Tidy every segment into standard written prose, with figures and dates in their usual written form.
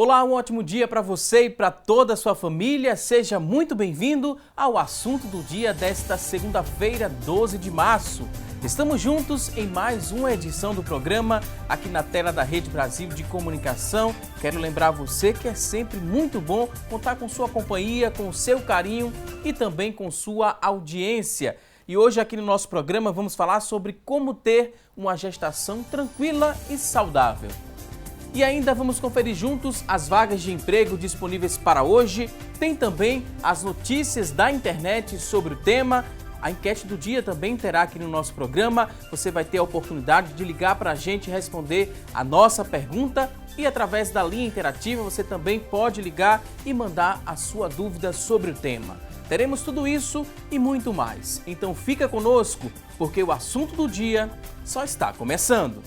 Olá, um ótimo dia para você e para toda a sua família. Seja muito bem-vindo ao assunto do dia desta segunda-feira, 12 de março. Estamos juntos em mais uma edição do programa aqui na tela da Rede Brasil de Comunicação. Quero lembrar você que é sempre muito bom contar com sua companhia, com o seu carinho e também com sua audiência. E hoje aqui no nosso programa vamos falar sobre como ter uma gestação tranquila e saudável. E ainda vamos conferir juntos as vagas de emprego disponíveis para hoje. Tem também as notícias da internet sobre o tema. A enquete do dia também terá aqui no nosso programa. Você vai ter a oportunidade de ligar para a gente e responder a nossa pergunta. E através da linha interativa você também pode ligar e mandar a sua dúvida sobre o tema. Teremos tudo isso e muito mais. Então fica conosco, porque o assunto do dia só está começando.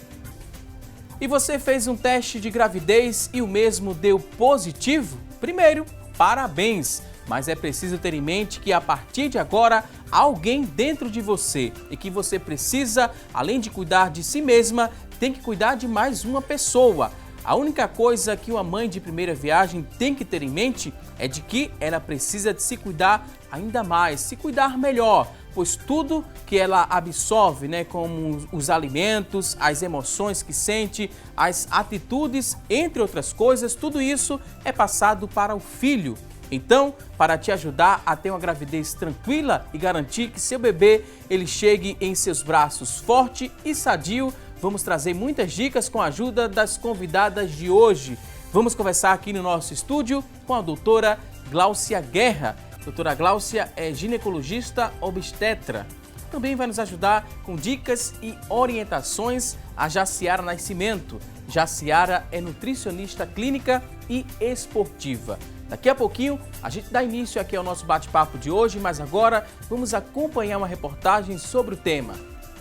E você fez um teste de gravidez e o mesmo deu positivo? Primeiro, parabéns! Mas é preciso ter em mente que a partir de agora há alguém dentro de você e que você precisa, além de cuidar de si mesma, tem que cuidar de mais uma pessoa. A única coisa que uma mãe de primeira viagem tem que ter em mente é de que ela precisa de se cuidar ainda mais, se cuidar melhor, pois tudo que ela absorve, como os alimentos, as emoções que sente, as atitudes, entre outras coisas, tudo isso é passado para o filho. Então, para te ajudar a ter uma gravidez tranquila e garantir que seu bebê ele chegue em seus braços forte e sadio, vamos trazer muitas dicas com a ajuda das convidadas de hoje. Vamos conversar aqui no nosso estúdio com a doutora Gláucia Guerra. Doutora Gláucia é ginecologista obstetra. Também vai nos ajudar com dicas e orientações a Jaciara Nascimento. Jaciara é nutricionista clínica e esportiva. Daqui a pouquinho a gente dá início aqui ao nosso bate-papo de hoje, mas agora vamos acompanhar uma reportagem sobre o tema.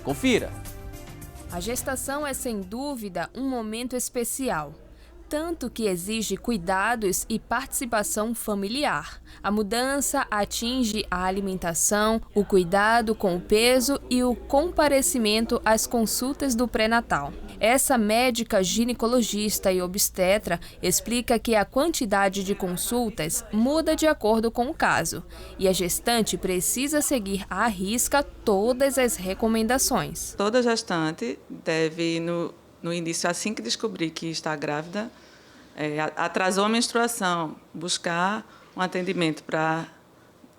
Confira! A gestação é sem dúvida um momento especial, tanto que exige cuidados e participação familiar. A mudança atinge a alimentação, o cuidado com o peso e o comparecimento às consultas do pré-natal. Essa médica ginecologista e obstetra explica que a quantidade de consultas muda de acordo com o caso e a gestante precisa seguir à risca todas as recomendações. Toda gestante deve, no início, assim que descobrir que está grávida, atrasou a menstruação, buscar um atendimento para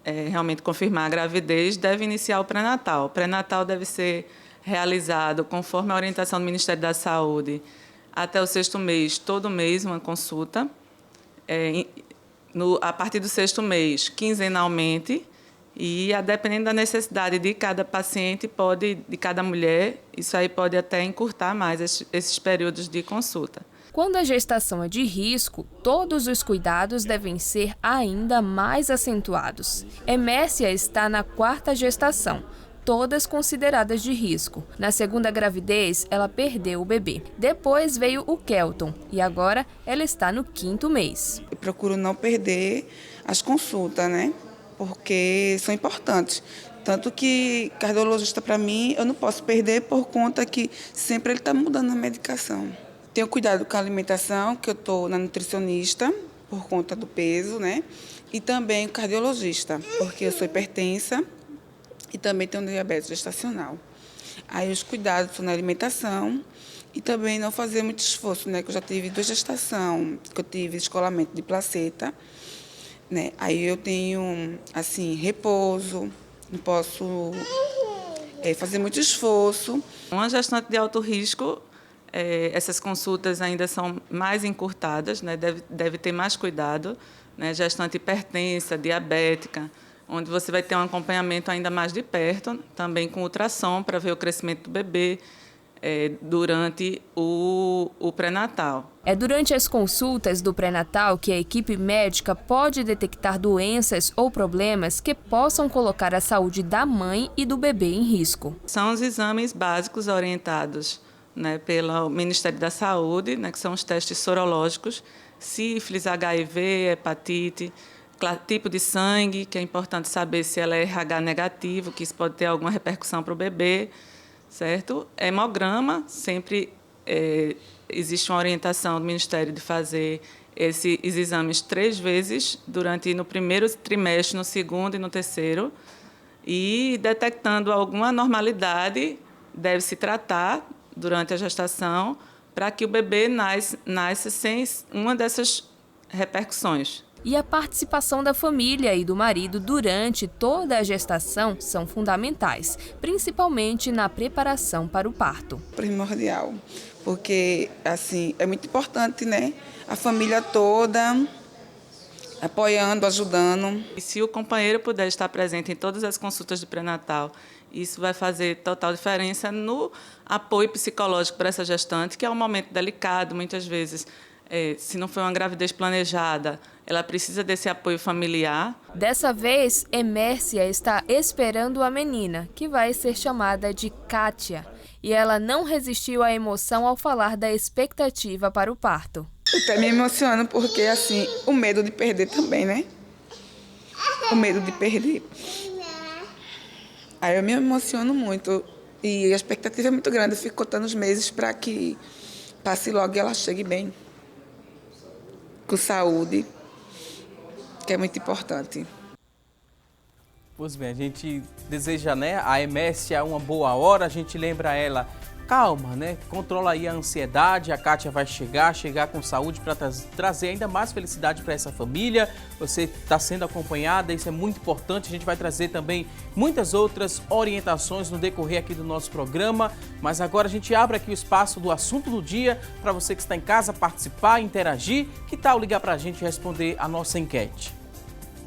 realmente confirmar a gravidez, deve iniciar o pré-natal. O pré-natal deve ser realizado conforme a orientação do Ministério da Saúde até o 6º mês, todo mês uma consulta. A partir do 6º mês, quinzenalmente, e dependendo da necessidade de cada paciente, de cada mulher, isso aí pode até encurtar mais esses períodos de consulta. Quando a gestação é de risco, todos os cuidados devem ser ainda mais acentuados. Emércia está na 4ª gestação, todas consideradas de risco. Na 2ª gravidez, ela perdeu o bebê. Depois veio o Kelton e agora ela está no 5º mês. Eu procuro não perder as consultas, porque são importantes. Tanto que cardiologista, para mim, eu não posso perder por conta que sempre ele está mudando a medicação. Tenho cuidado com a alimentação, que eu estou na nutricionista, por conta do peso, e também cardiologista, porque eu sou hipertensa e também tenho diabetes gestacional. Aí os cuidados são na alimentação e também não fazer muito esforço, que eu já tive 2 gestações, que eu tive descolamento de placenta, Aí eu tenho, repouso, não posso fazer muito esforço. Uma gestante de alto risco, essas consultas ainda são mais encurtadas, deve ter mais cuidado, gestante hipertensa, diabética, onde você vai ter um acompanhamento ainda mais de perto, também com ultrassom para ver o crescimento do bebê durante o pré-natal. É durante as consultas do pré-natal que a equipe médica pode detectar doenças ou problemas que possam colocar a saúde da mãe e do bebê em risco. São os exames básicos orientados pelo Ministério da Saúde, que são os testes sorológicos, sífilis, HIV, hepatite, tipo de sangue, que é importante saber se ela é RH negativo, que isso pode ter alguma repercussão para o bebê, certo? Hemograma, sempre existe uma orientação do Ministério de fazer esses exames 3 vezes no primeiro trimestre, no segundo e no terceiro, e detectando alguma anormalidade, deve-se tratar durante a gestação para que o bebê nasça sem uma dessas repercussões. E a participação da família e do marido durante toda a gestação são fundamentais, principalmente na preparação para o parto. Primordial, porque assim é muito importante, né? A família toda apoiando, ajudando. E se o companheiro puder estar presente em todas as consultas de pré-natal, isso vai fazer total diferença no apoio psicológico para essa gestante, que é um momento delicado, muitas vezes. Se não foi uma gravidez planejada, ela precisa desse apoio familiar. Dessa vez, Emércia está esperando a menina, que vai ser chamada de Kátia. E ela não resistiu à emoção ao falar da expectativa para o parto. Eu até me emociono porque, assim, o medo de perder também, né? O medo de perder. Aí eu me emociono muito. E a expectativa é muito grande. Eu fico contando os meses para que passe logo e ela chegue bem. Com saúde, que é muito importante. Pois bem, a gente deseja, né, a Emércia uma boa hora, a gente lembra ela, calma, né, controla aí a ansiedade, a Kátia vai chegar com saúde para trazer ainda mais felicidade para essa família. Você está sendo acompanhada, isso é muito importante, a gente vai trazer também muitas outras orientações no decorrer aqui do nosso programa, mas agora a gente abre aqui o espaço do assunto do dia para você que está em casa participar, interagir. Que tal ligar para a gente e responder a nossa enquete?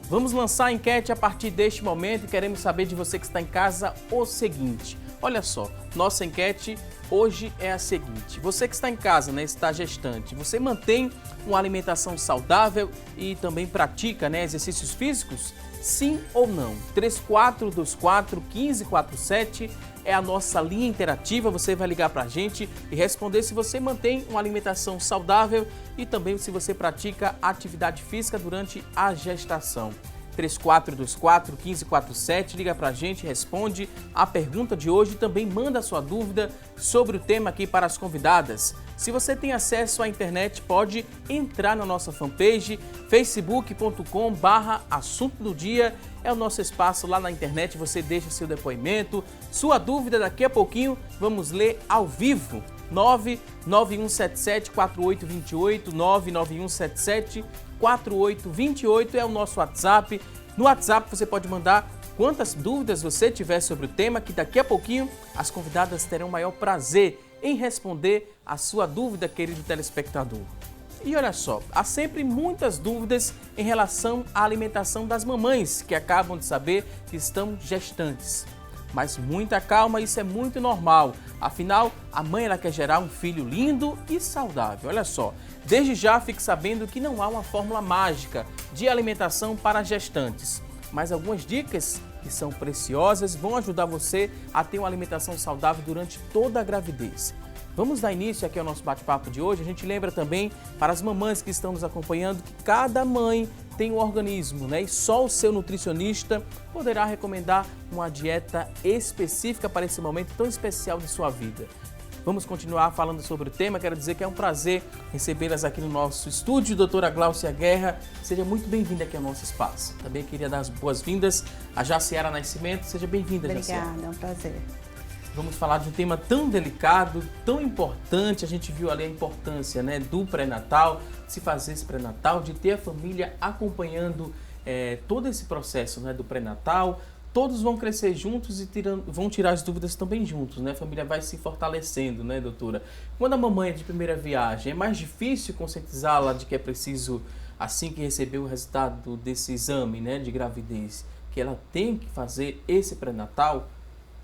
Vamos lançar a enquete a partir deste momento e queremos saber de você que está em casa o seguinte. Olha só, nossa enquete hoje é a seguinte. Você que está em casa, né, está gestante, você mantém uma alimentação saudável e também pratica, né, exercícios físicos? Sim ou não? 3424-1547 é a nossa linha interativa. Você vai ligar para a gente e responder se você mantém uma alimentação saudável e também se você pratica atividade física durante a gestação. 3424-1547, liga pra gente, responde a pergunta de hoje e também manda a sua dúvida sobre o tema aqui para as convidadas. Se você tem acesso à internet, pode entrar na nossa fanpage, facebook.com/assunto do dia, é o nosso espaço lá na internet, você deixa seu depoimento, sua dúvida, daqui a pouquinho vamos ler ao vivo. 99177-4828, 99177-4828 é o nosso WhatsApp. No WhatsApp você pode mandar quantas dúvidas você tiver sobre o tema, que daqui a pouquinho as convidadas terão o maior prazer em responder a sua dúvida, querido telespectador. E olha só, há sempre muitas dúvidas em relação à alimentação das mamães que acabam de saber que estão gestantes. Mas muita calma, isso é muito normal. Afinal, a mãe ela quer gerar um filho lindo e saudável. Olha só, desde já fique sabendo que não há uma fórmula mágica de alimentação para gestantes. Mas algumas dicas que são preciosas vão ajudar você a ter uma alimentação saudável durante toda a gravidez. Vamos dar início aqui ao nosso bate-papo de hoje. A gente lembra também para as mamães que estão nos acompanhando que cada mãe tem um organismo, né? E só o seu nutricionista poderá recomendar uma dieta específica para esse momento tão especial de sua vida. Vamos continuar falando sobre o tema. Quero dizer que é um prazer recebê-las aqui no nosso estúdio. Doutora Gláucia Guerra, seja muito bem-vinda aqui ao nosso espaço. Também queria dar as boas-vindas a Jaciara Nascimento. Seja bem-vinda, Jaciara. Obrigada, é um prazer. Vamos falar de um tema tão delicado, tão importante. A gente viu ali a importância, né, do pré-natal, de se fazer esse pré-natal, de ter a família acompanhando todo esse processo, né, do pré-natal. Todos vão crescer juntos e vão tirar as dúvidas também juntos, né? A família vai se fortalecendo, né, doutora? Quando a mamãe é de primeira viagem, é mais difícil conscientizá-la de que é preciso, assim que receber o resultado desse exame, né, de gravidez, que ela tem que fazer esse pré-natal?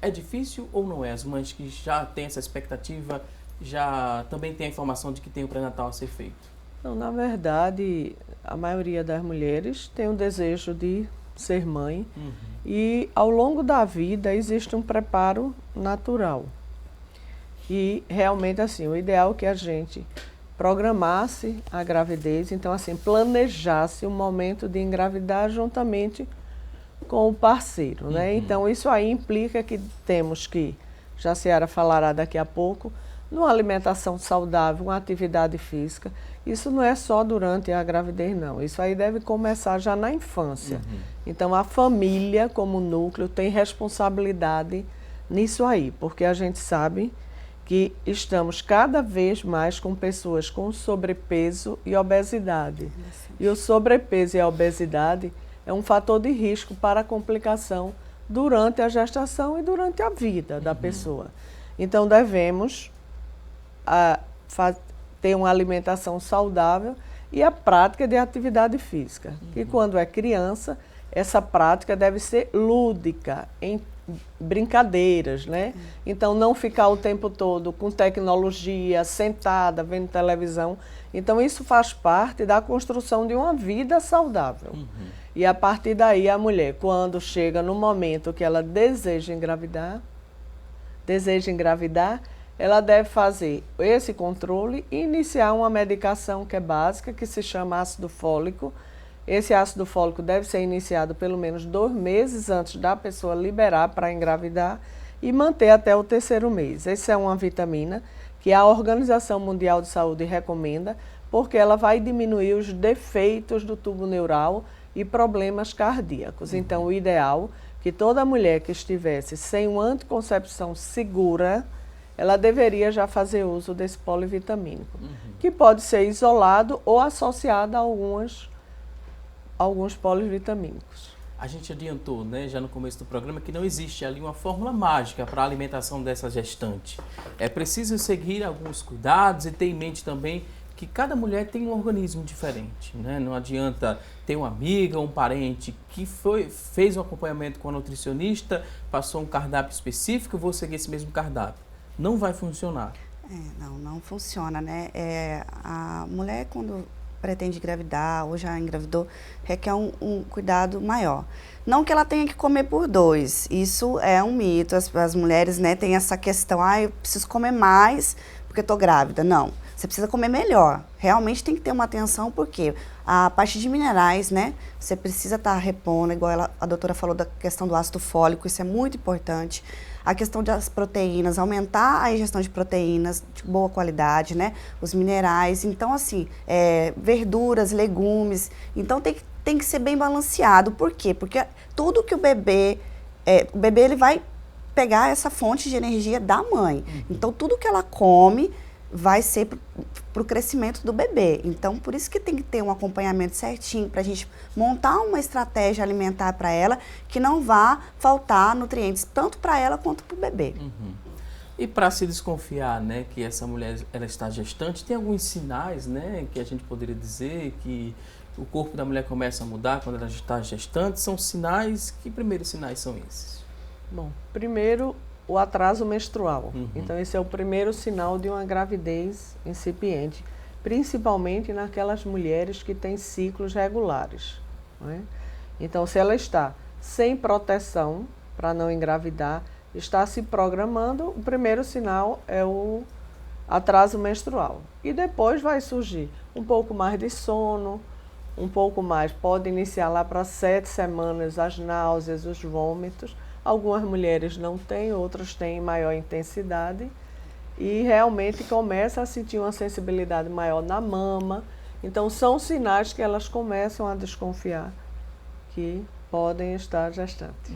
É difícil ou não é? As mães que já têm essa expectativa já também têm a informação de que tem o pré-natal a ser feito? Não, na verdade, a maioria das mulheres tem o desejo de ser mãe e ao longo da vida existe um preparo natural. E realmente assim, o ideal é que a gente programasse a gravidez, então assim, planejasse o momento de engravidar juntamente com o parceiro, né? Então isso aí implica que temos que, Jaciara falará daqui a pouco, numa alimentação saudável, uma atividade física. Isso não é só durante a gravidez, não. Isso aí deve começar já na infância. Então, a família, como núcleo, tem responsabilidade nisso aí, porque a gente sabe que estamos cada vez mais com pessoas com sobrepeso e obesidade. E o sobrepeso e a obesidade é um fator de risco para a complicação durante a gestação e durante a vida da pessoa. Então, devemos ter uma alimentação saudável e a prática de atividade física. E quando é criança, essa prática deve ser lúdica, em brincadeiras, né? Então, não ficar o tempo todo com tecnologia, sentada, vendo televisão. Então, isso faz parte da construção de uma vida saudável. E a partir daí, a mulher, quando chega no momento que ela deseja engravidar, ela deve fazer esse controle e iniciar uma medicação que é básica, que se chama ácido fólico. Esse ácido fólico deve ser iniciado pelo menos 2 meses antes da pessoa liberar para engravidar e manter até o 3º mês. Essa é uma vitamina que a Organização Mundial de Saúde recomenda, porque ela vai diminuir os defeitos do tubo neural e problemas cardíacos. Então, o ideal é que toda mulher que estivesse sem uma anticoncepção segura, ela deveria já fazer uso desse polivitamínico, que pode ser isolado ou associado a alguns polivitamínicos. A gente adiantou, né, já no começo do programa, que não existe ali uma fórmula mágica para a alimentação dessa gestante. É preciso seguir alguns cuidados e ter em mente também que cada mulher tem um organismo diferente, né? Não adianta ter uma amiga, um parente que fez um acompanhamento com a nutricionista, passou um cardápio específico, eu vou seguir esse mesmo cardápio. Não vai funcionar. Não funciona, né? A mulher, quando pretende engravidar ou já engravidou, requer um cuidado maior. Não que ela tenha que comer por 2, isso é um mito. As mulheres, né, têm essa questão, eu preciso comer mais porque estou grávida. Não, você precisa comer melhor. Realmente tem que ter uma atenção, porque a parte de minerais, né, você precisa estar repondo, igual a doutora falou da questão do ácido fólico, isso é muito importante. A questão das proteínas, aumentar a ingestão de proteínas de boa qualidade, né? Os minerais, então assim, verduras, legumes, então tem que ser bem balanceado. Por quê? Porque tudo que o bebê ele vai pegar essa fonte de energia da mãe. Então tudo que ela come vai ser para o crescimento do bebê. Então, por isso que tem que ter um acompanhamento certinho para a gente montar uma estratégia alimentar para ela que não vá faltar nutrientes tanto para ela quanto para o bebê. E para se desconfiar, né, que essa mulher ela está gestante, tem alguns sinais, né, que a gente poderia dizer que o corpo da mulher começa a mudar quando ela está gestante? São sinais, que primeiros sinais são esses? Bom, primeiro, o atraso menstrual. Então, esse é o primeiro sinal de uma gravidez incipiente, principalmente naquelas mulheres que têm ciclos regulares, não é? Então, se ela está sem proteção para não engravidar, está se programando, o primeiro sinal é o atraso menstrual. E depois vai surgir um pouco mais de sono, um pouco mais, pode iniciar lá para 7 semanas as náuseas, os vômitos. Algumas mulheres não têm, outras têm maior intensidade e realmente começa a sentir uma sensibilidade maior na mama. Então, são sinais que elas começam a desconfiar que podem estar gestantes.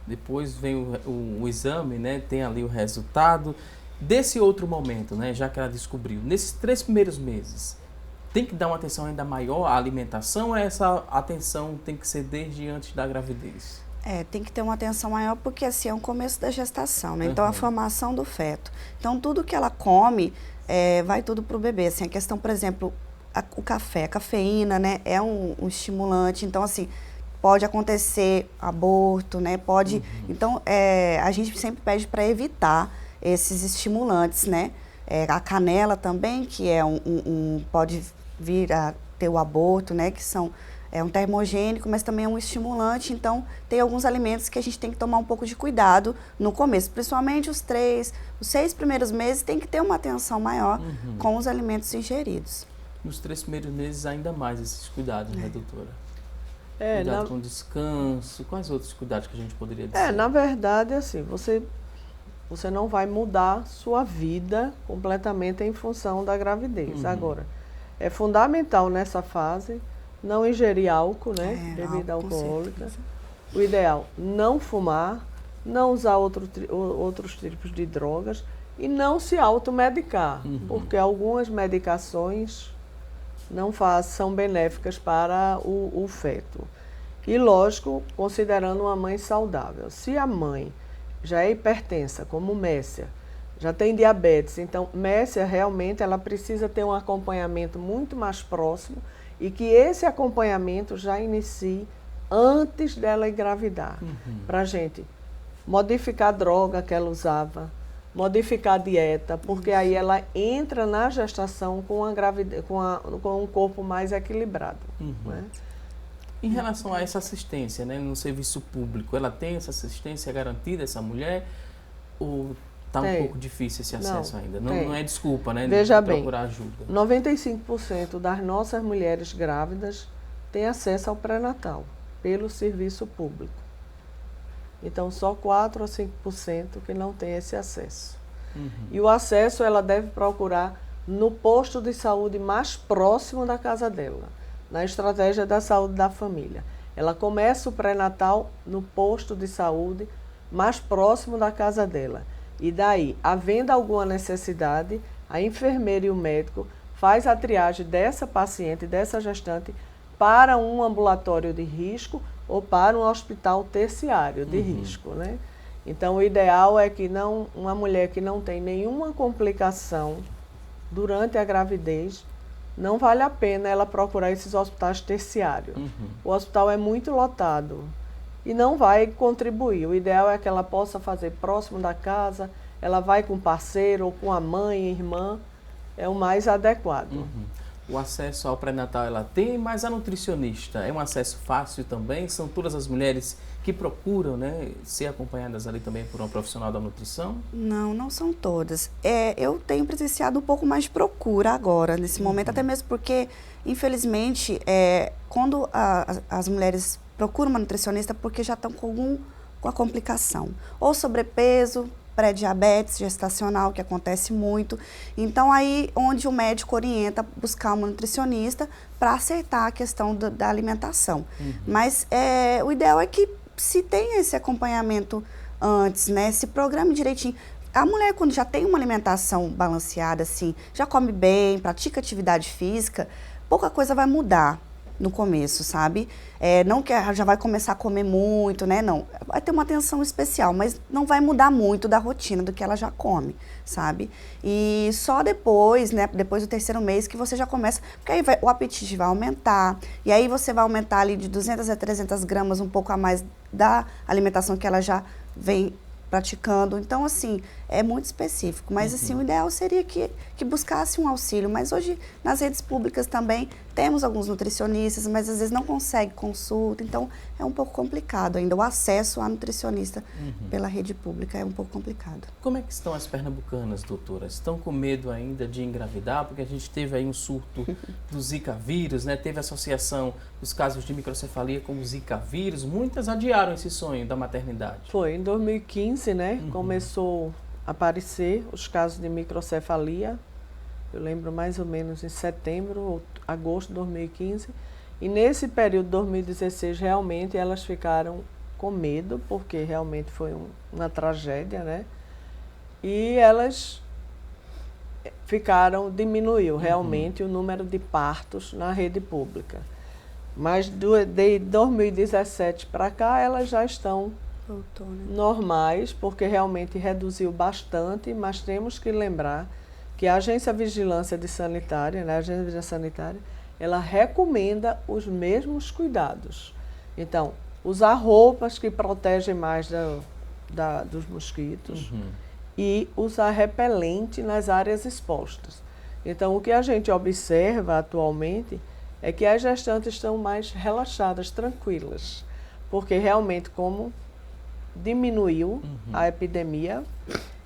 Depois vem o exame, né? Tem ali o resultado. Desse outro momento, né? Já que ela descobriu, nesses 3 primeiros meses, tem que dar uma atenção ainda maior à alimentação ou essa atenção tem que ser desde antes da gravidez? Tem que ter uma atenção maior porque assim é o começo da gestação, né? Então a formação do feto. Então tudo que ela come vai tudo para o bebê. Assim, a questão, por exemplo, o café, a cafeína, né? É um estimulante. Então assim pode acontecer aborto, né? Pode. Então a gente sempre pede para evitar esses estimulantes, né? A canela também, que pode vir a ter o aborto, né? Que é um termogênico, mas também é um estimulante. Então, tem alguns alimentos que a gente tem que tomar um pouco de cuidado no começo. Principalmente os 6 primeiros meses, tem que ter uma atenção maior com os alimentos ingeridos. Nos 3 primeiros meses, ainda mais esses cuidados, né, doutora? Cuidado com descanso. Quais outros cuidados que a gente poderia dizer? Na verdade, assim, você não vai mudar sua vida completamente em função da gravidez. Agora, é fundamental nessa fase não ingerir álcool, né? Bebida alcoólica. O ideal, não fumar, não usar outros tipos de drogas e não se automedicar, porque algumas medicações são benéficas para o feto. E, lógico, considerando uma mãe saudável. Se a mãe já é hipertensa, como Messia, já tem diabetes, então Messia realmente ela precisa ter um acompanhamento muito mais próximo e que esse acompanhamento já inicie antes dela engravidar. Para a gente modificar a droga que ela usava, modificar a dieta, porque aí ela entra na gestação com um corpo mais equilibrado. Né? Em relação a essa assistência, né, no serviço público, ela tem essa assistência garantida, essa mulher, ou está um pouco difícil esse acesso ainda? Não é desculpa, né, Veja de procurar ajuda. 95% das nossas mulheres grávidas têm acesso ao pré-natal pelo serviço público. Então, só 4 a 5% que não tem esse acesso. E o acesso ela deve procurar no posto de saúde mais próximo da casa dela, na estratégia da saúde da família. Ela começa o pré-natal no posto de saúde mais próximo da casa dela. E daí, havendo alguma necessidade, a enfermeira e o médico faz a triagem dessa paciente, dessa gestante, para um ambulatório de risco ou para um hospital terciário de risco, né? Então, o ideal é que uma mulher que não tem nenhuma complicação durante a gravidez, não vale a pena ela procurar esses hospitais terciários. O hospital é muito lotado e não vai contribuir. O ideal é que ela possa fazer próximo da casa, ela vai com o parceiro ou com a mãe, irmã, é o mais adequado. O acesso ao pré-natal ela tem, mas a nutricionista é um acesso fácil também? São todas as mulheres que procuram, né, ser acompanhadas ali também por uma profissional da nutrição? Não são todas. Eu tenho presenciado um pouco mais de procura agora, nesse momento, até mesmo porque, infelizmente, quando as mulheres procuram uma nutricionista, porque já estão com a complicação. Ou sobrepeso, pré-diabetes gestacional, que acontece muito. Então, aí onde o médico orienta buscar uma nutricionista para acertar a questão da alimentação. Mas o ideal é que se tenha esse acompanhamento antes, né? Se programe direitinho. A mulher, quando já tem uma alimentação balanceada, assim, já come bem, pratica atividade física, pouca coisa vai mudar no começo, sabe? Não que já vai começar a comer muito, né? Não, vai ter uma atenção especial, mas não vai mudar muito da rotina do que ela já come, sabe? E só depois, né? Depois do 3º mês que você já começa, porque aí o apetite vai aumentar, e aí você vai aumentar ali de 200 a 300 gramas, um pouco a mais da alimentação que ela já vem praticando. Então, assim, é muito específico. Mas, assim, o ideal seria que buscasse um auxílio. Mas hoje, nas redes públicas também, temos alguns nutricionistas, mas às vezes não consegue consulta. Então, é um pouco complicado ainda. O acesso à nutricionista pela rede pública é um pouco complicado. Como é que estão as pernambucanas, doutora? Estão com medo ainda de engravidar? Porque a gente teve aí um surto do Zika vírus, né? Teve associação dos casos de microcefalia com o Zika vírus. Muitas adiaram esse sonho da maternidade. Foi em 2015, né? Começou a aparecer os casos de microcefalia. Eu lembro mais ou menos em setembro ou agosto de 2015. E nesse período de 2016, realmente, elas ficaram com medo, porque realmente foi uma tragédia, né? E elas diminuiu realmente o número de partos na rede pública. Mas de 2017 para cá, elas já estão normais, porque realmente reduziu bastante, mas temos que lembrar que a Agência de Vigilância Sanitária, né, a Agência de Vigilância Sanitária, ela recomenda os mesmos cuidados. Então, usar roupas que protegem mais dos mosquitos e usar repelente nas áreas expostas. Então, o que a gente observa atualmente é que as gestantes estão mais relaxadas, tranquilas, porque realmente como diminuiu a epidemia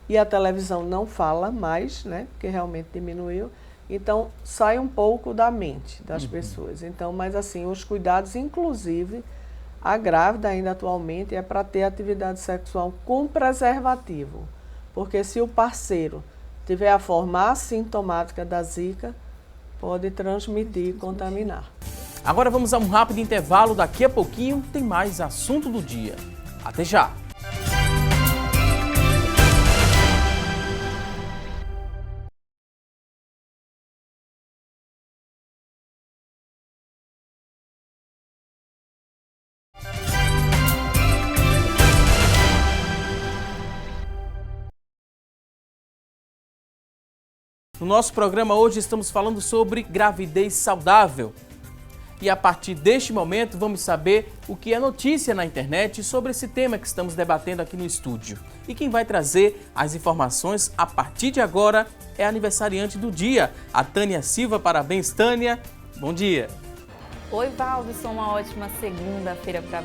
e a televisão não fala mais, né, porque realmente diminuiu, então sai um pouco da mente das pessoas. Então, mas assim, os cuidados, inclusive, a grávida ainda atualmente é para ter atividade sexual com preservativo, porque se o parceiro tiver a forma assintomática da Zika, pode transmitir e contaminar. Agora vamos a um rápido intervalo, daqui a pouquinho tem mais assunto do dia. Até já! No nosso programa hoje estamos falando sobre gravidez saudável. E a partir deste momento vamos saber o que é notícia na internet sobre esse tema que estamos debatendo aqui no estúdio. E quem vai trazer as informações a partir de agora é a aniversariante do dia, a Tânia Silva. Parabéns, Tânia. Bom dia. Oi, Valdisson, uma ótima segunda-feira para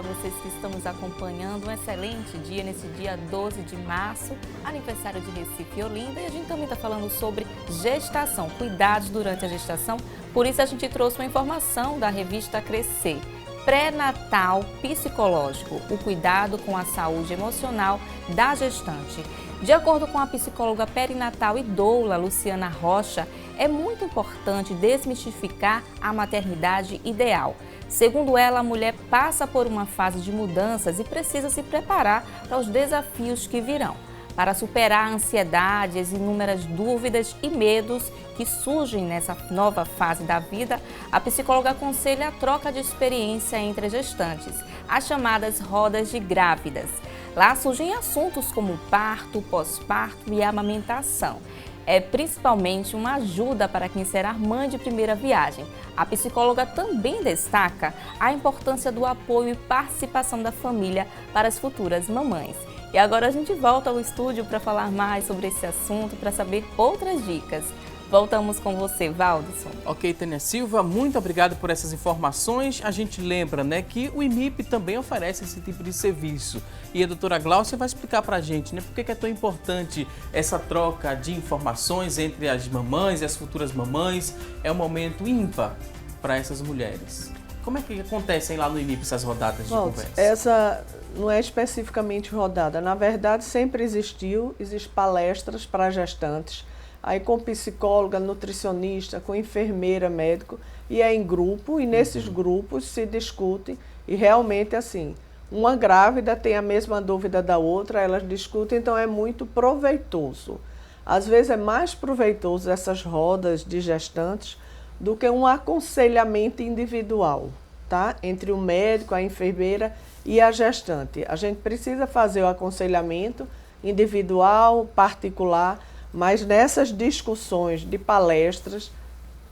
vocês que estão nos acompanhando. Um excelente dia nesse dia 12 de março, aniversário de Recife e Olinda. E a gente também está falando sobre gestação, cuidados durante a gestação. Por isso a gente trouxe uma informação da revista Crescer. Pré-natal psicológico, o cuidado com a saúde emocional da gestante. De acordo com a psicóloga perinatal e doula Luciana Rocha, é muito importante desmistificar a maternidade ideal. Segundo ela, a mulher passa por uma fase de mudanças e precisa se preparar para os desafios que virão. Para superar a ansiedade, as inúmeras dúvidas e medos que surgem nessa nova fase da vida, a psicóloga aconselha a troca de experiência entre as gestantes, as chamadas rodas de grávidas. Lá surgem assuntos como parto, pós-parto e amamentação. É principalmente uma ajuda para quem será mãe de primeira viagem. A psicóloga também destaca a importância do apoio e participação da família para as futuras mamães. E agora a gente volta ao estúdio para falar mais sobre esse assunto, para saber outras dicas. Voltamos com você, Valdisson. Ok, Tânia Silva, muito obrigado por essas informações. A gente lembra, né, que o IMIP também oferece esse tipo de serviço. E a doutora Gláucia vai explicar para a gente, né, por que é tão importante essa troca de informações entre as mamães e as futuras mamães. É um momento ímpar para essas mulheres. Como é que acontecem lá no IMIP essas rodadas de conversa? Essa não é especificamente rodada. Na verdade, sempre existem palestras para gestantes, aí com psicóloga, nutricionista, com enfermeira, médico, e é em grupo, e nesses grupos se discute, e realmente assim, uma grávida tem a mesma dúvida da outra, elas discutem, então é muito proveitoso. Às vezes é mais proveitoso essas rodas de gestantes do que um aconselhamento individual, tá? Entre o médico, a enfermeira e a gestante. A gente precisa fazer o aconselhamento individual, particular, mas nessas discussões de palestras,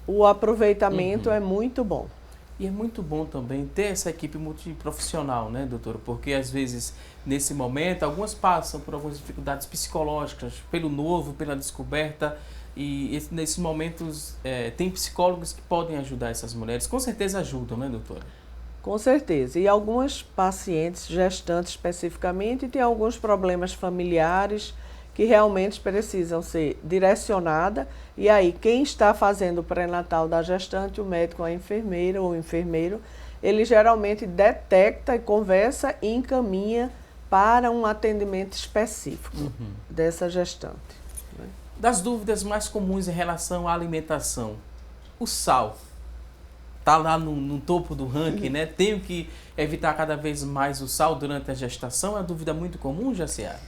o aproveitamento é muito bom. E é muito bom também ter essa equipe multiprofissional, né, doutora? Porque às vezes, nesse momento, algumas passam por algumas dificuldades psicológicas, pelo novo, pela descoberta, e nesses momentos tem psicólogos que podem ajudar essas mulheres. Com certeza ajudam, né, doutora? Com certeza. E algumas pacientes, gestantes especificamente, têm alguns problemas familiares que realmente precisam ser direcionadas. E aí, quem está fazendo o pré-natal da gestante, o médico, a enfermeira ou o enfermeiro, ele geralmente detecta e conversa e encaminha para um atendimento específico dessa gestante. Né? Das dúvidas mais comuns em relação à alimentação, o sal está lá no topo do ranking, né? Tenho que evitar cada vez mais o sal durante a gestação? É uma dúvida muito comum, Jaciara?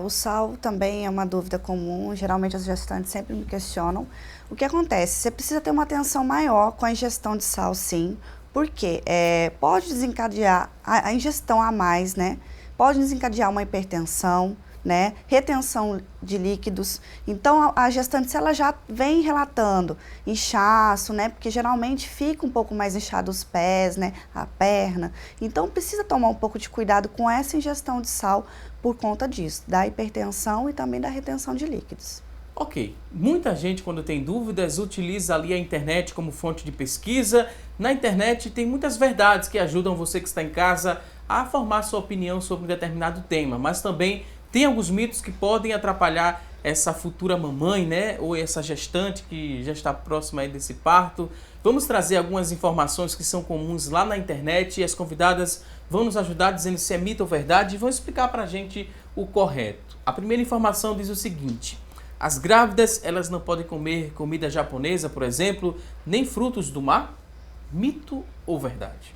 O sal também é uma dúvida comum, geralmente as gestantes sempre me questionam. O que acontece? Você precisa ter uma atenção maior com a ingestão de sal, sim, porque pode desencadear a ingestão a mais, né? Pode desencadear uma hipertensão, né? Retenção de líquidos. Então, a gestante, se ela já vem relatando inchaço, né? Porque geralmente fica um pouco mais inchado os pés, né? A perna. Então, precisa tomar um pouco de cuidado com essa ingestão de sal por conta disso, da hipertensão e também da retenção de líquidos. Ok. Muita gente, quando tem dúvidas, utiliza ali a internet como fonte de pesquisa. Na internet tem muitas verdades que ajudam você que está em casa a formar sua opinião sobre um determinado tema, mas também tem alguns mitos que podem atrapalhar essa futura mamãe, né? Ou essa gestante que já está próxima aí desse parto. Vamos trazer algumas informações que são comuns lá na internet e as convidadas vão nos ajudar dizendo se é mito ou verdade e vão explicar pra gente o correto? A primeira informação diz o seguinte: as grávidas, elas não podem comer comida japonesa, por exemplo, nem frutos do mar? Mito ou verdade?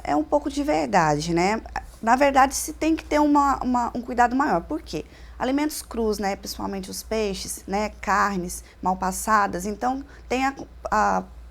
É um pouco de verdade, né? Na verdade, se tem que ter um cuidado maior. Por quê? Alimentos crus, né? Principalmente os peixes, né? Carnes mal passadas. Então, tem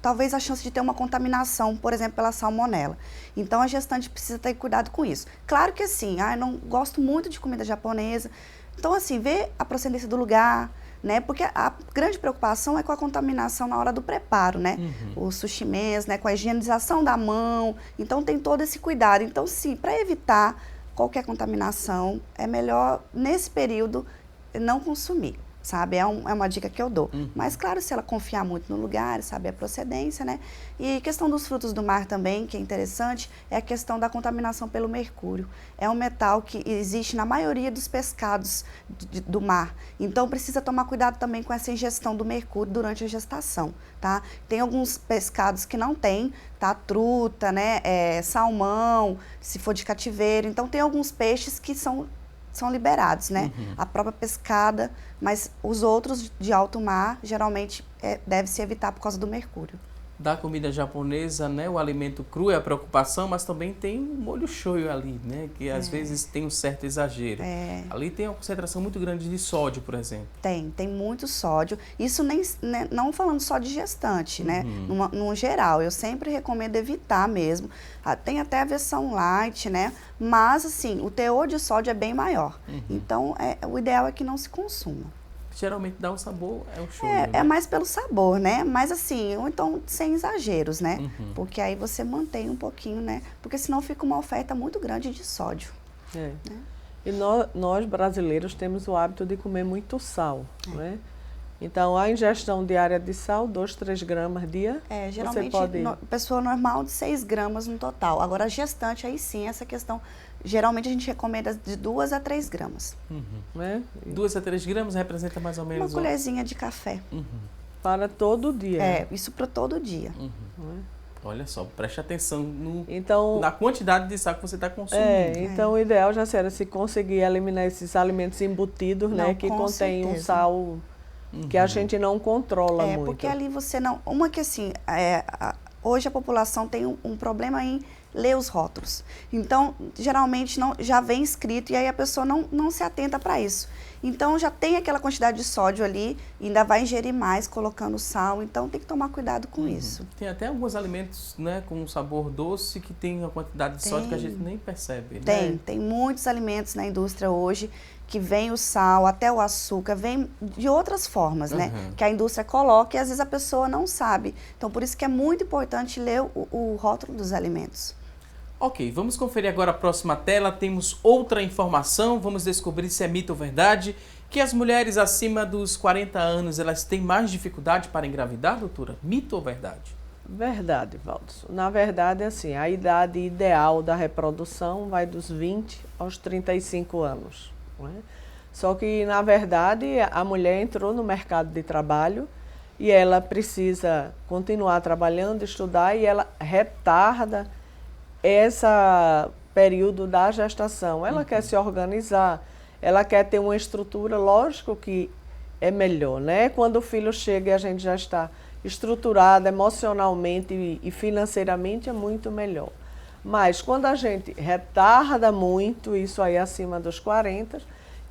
talvez a chance de ter uma contaminação, por exemplo, pela salmonela. Então, a gestante precisa ter cuidado com isso. Claro que assim, eu não gosto muito de comida japonesa. Então, assim, ver a procedência do lugar, né? Porque a grande preocupação é com a contaminação na hora do preparo, né? Os sushimens, né? Com a higienização da mão. Então, tem todo esse cuidado. Então, sim, para evitar qualquer contaminação, é melhor, nesse período, não consumir, sabe? É uma dica que eu dou. Mas, claro, se ela confiar muito no lugar, saber a procedência, né? E questão dos frutos do mar também, que é interessante, é a questão da contaminação pelo mercúrio. É um metal que existe na maioria dos pescados do mar. Então, precisa tomar cuidado também com essa ingestão do mercúrio durante a gestação, tá? Tem alguns pescados que não tem, tá? Truta, né? Salmão, se for de cativeiro. Então, tem alguns peixes que são liberados, né? A própria pescada, mas os outros de alto mar, geralmente, deve-se evitar por causa do mercúrio. Da comida japonesa, né, o alimento cru é a preocupação, mas também tem um molho shoyu ali, né, que às vezes tem um certo exagero. Ali tem uma concentração muito grande de sódio, por exemplo. Tem muito sódio. Isso não falando só de gestante, né, no geral. Eu sempre recomendo evitar mesmo. Tem até a versão light, né, mas assim, o teor de sódio é bem maior. Então, o ideal é que não se consuma. Geralmente dá o sabor, é o shoyu. É mais pelo sabor, né? Mas assim, ou então sem exageros, né? Porque aí você mantém um pouquinho, né? Porque senão fica uma oferta muito grande de sódio. Né? E nós brasileiros temos o hábito de comer muito sal, né? Então, a ingestão diária de sal, 2, 3 gramas dia, geralmente, você pode... pessoa normal de 6 gramas no total. Agora, a gestante, aí sim, essa questão, geralmente a gente recomenda de 2 a 3 gramas. 2 a 3 gramas representa mais ou menos... Uma colherzinha de café. Para todo dia. Isso para todo dia. Olha só, preste atenção então, na quantidade de sal que você está consumindo. Então o ideal já seria se conseguir eliminar esses alimentos embutidos, né, que contêm um sal... que a gente não controla muito. Porque ali você não... Uma que assim, hoje a população tem um problema em ler os rótulos. Então, geralmente já vem escrito e aí a pessoa não se atenta para isso. Então, já tem aquela quantidade de sódio ali, ainda vai ingerir mais colocando sal, então tem que tomar cuidado com isso. Tem até alguns alimentos, né, com um sabor doce que tem uma quantidade de sódio que a gente nem percebe. Tem muitos alimentos na indústria hoje que vem o sal, até o açúcar, vem de outras formas, né? Que a indústria coloca e às vezes a pessoa não sabe. Então, por isso que é muito importante ler o rótulo dos alimentos. Ok, vamos conferir agora a próxima tela. Temos outra informação, vamos descobrir se é mito ou verdade, que as mulheres acima dos 40 anos, elas têm mais dificuldade para engravidar, doutora? Mito ou verdade? Verdade, Valdos. Na verdade, assim, a idade ideal da reprodução vai dos 20 aos 35 anos. Não é? Só que, na verdade, a mulher entrou no mercado de trabalho e ela precisa continuar trabalhando, estudar, e ela retarda esse período da gestação. Ela quer se organizar, ela quer ter uma estrutura, lógico que é melhor, né? Quando o filho chega e a gente já está estruturada emocionalmente e financeiramente, é muito melhor. Mas quando a gente retarda muito, isso aí acima dos 40,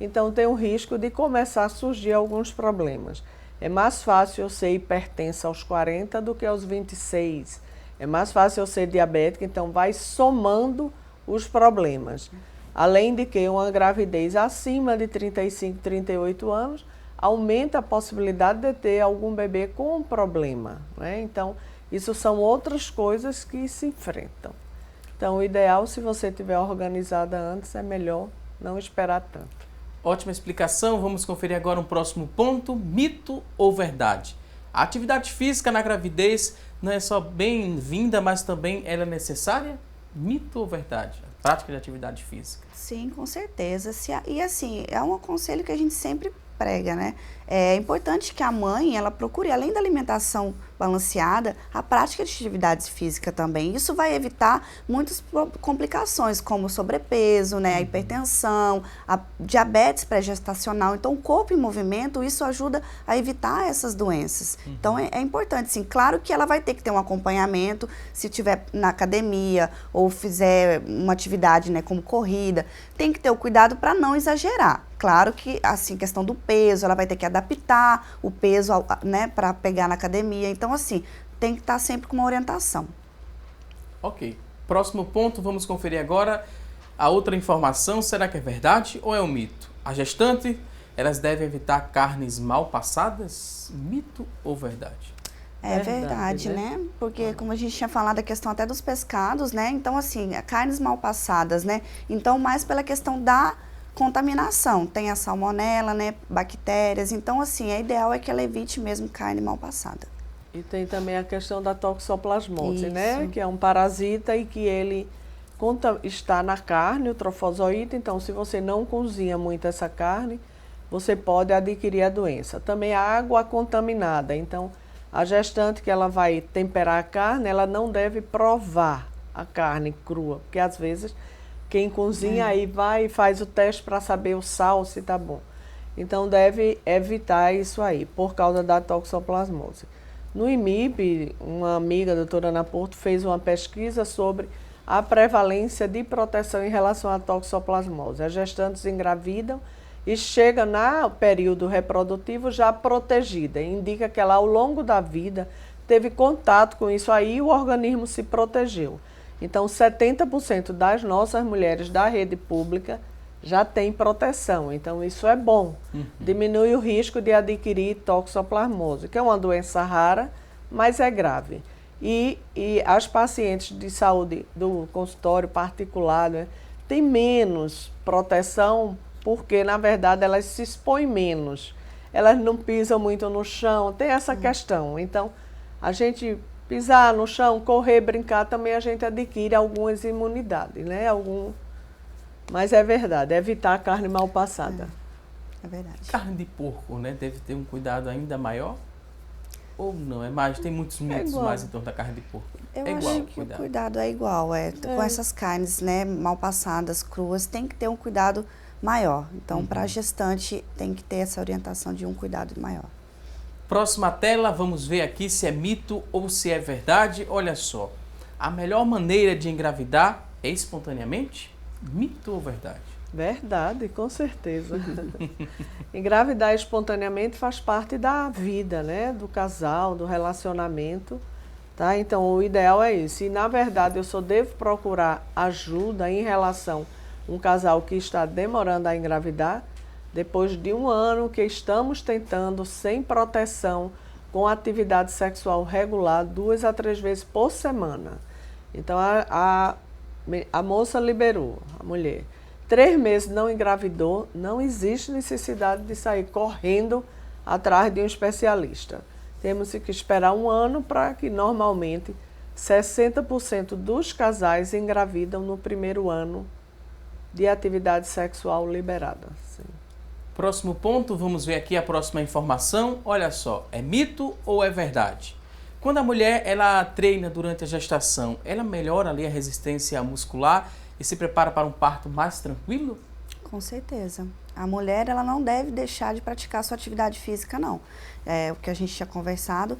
então tem o risco de começar a surgir alguns problemas. É mais fácil eu ser hipertensa aos 40 do que aos 26. É mais fácil eu ser diabética, então vai somando os problemas. Além de que uma gravidez acima de 35, 38 anos aumenta a possibilidade de ter algum bebê com problema, né? Então, isso são outras coisas que se enfrentam. Então, o ideal, se você estiver organizada antes, é melhor não esperar tanto. Ótima explicação. Vamos conferir agora um próximo ponto. Mito ou verdade? A atividade física na gravidez não é só bem-vinda, mas também ela é necessária? Mito ou verdade? A prática de atividade física. Sim, com certeza. E assim, é um conselho que a gente sempre prega, né? É importante que a mãe, ela procure, além da alimentação balanceada, a prática de atividades físicas também. Isso vai evitar muitas complicações, como sobrepeso, né, a hipertensão, a diabetes pré-gestacional. Então, o corpo em movimento, isso ajuda a evitar essas doenças. Então, é importante, sim. Claro que ela vai ter que ter um acompanhamento, se estiver na academia ou fizer uma atividade, né, como corrida, tem que ter o cuidado para não exagerar. Claro que, assim, questão do peso, ela vai ter que adaptar o peso, né, para pegar na academia. Então, assim, tem que estar sempre com uma orientação. Ok. Próximo ponto, vamos conferir agora a outra informação. Será que é verdade ou é um mito? A gestante, elas devem evitar carnes mal passadas? Mito ou verdade? É verdade, né? Porque, como a gente tinha falado, a questão até dos pescados, né? Então, assim, carnes mal passadas, né? Então, mais pela questão da contaminação. Tem a salmonela, né? Bactérias. Então, assim, o ideal é que ela evite mesmo carne mal passada. E tem também a questão da toxoplasmose, Isso. né? Que é um parasita e que ele está na carne, o trofozoíta. Então, se você não cozinha muito essa carne, você pode adquirir a doença. Também a água contaminada. Então, a gestante que ela vai temperar a carne, ela não deve provar a carne crua, porque às vezes quem cozinha aí vai e faz o teste para saber o sal, se tá bom. Então deve evitar isso aí, por causa da toxoplasmose. No IMIP, uma amiga, a doutora Ana Porto, fez uma pesquisa sobre a prevalência de proteção em relação à toxoplasmose. As gestantes engravidam e chega no período reprodutivo já protegida. Indica que ela, ao longo da vida, teve contato com isso aí e o organismo se protegeu. Então, 70% das nossas mulheres da rede pública já tem proteção. Então, isso é bom. Diminui o risco de adquirir toxoplasmose, que é uma doença rara, mas é grave. E as pacientes de saúde do consultório particular, né, têm menos proteção, porque, na verdade, elas se expõem menos. Elas não pisam muito no chão, tem essa questão. Então, a gente pisar no chão, correr, brincar, também a gente adquire algumas imunidades, né? Mas é verdade, evitar a carne mal passada. É verdade. Carne de porco, né? Deve ter um cuidado ainda maior? Ou não? É mais, tem muitos mitos mais em torno da carne de porco. Eu é igual, acho que o cuidado é igual. Com essas carnes, né, mal passadas, cruas, tem que ter um cuidado maior. Então, para a gestante, tem que ter essa orientação de um cuidado maior. Próxima tela, vamos ver aqui se é mito ou se é verdade. Olha só, a melhor maneira de engravidar é espontaneamente? Mito ou verdade? Verdade, com certeza. Engravidar espontaneamente faz parte da vida, né? Do casal, do relacionamento. Tá? Então, o ideal é isso. E, na verdade, eu só devo procurar ajuda em relação a um casal que está demorando a engravidar, depois de 1 ano que estamos tentando, sem proteção, com atividade sexual regular, 2 a 3 vezes por semana. Então, a moça liberou, a mulher. 3 meses não engravidou, não existe necessidade de sair correndo atrás de um especialista. Temos que esperar 1 ano para que, normalmente, 60% dos casais engravidam no primeiro ano de atividade sexual liberada. Sim. Próximo ponto, vamos ver aqui a próxima informação. Olha só, é mito ou é verdade? Quando a mulher ela treina durante a gestação, ela melhora ali a resistência muscular e se prepara para um parto mais tranquilo? Com certeza. A mulher, ela não deve deixar de praticar sua atividade física, não. O que a gente tinha conversado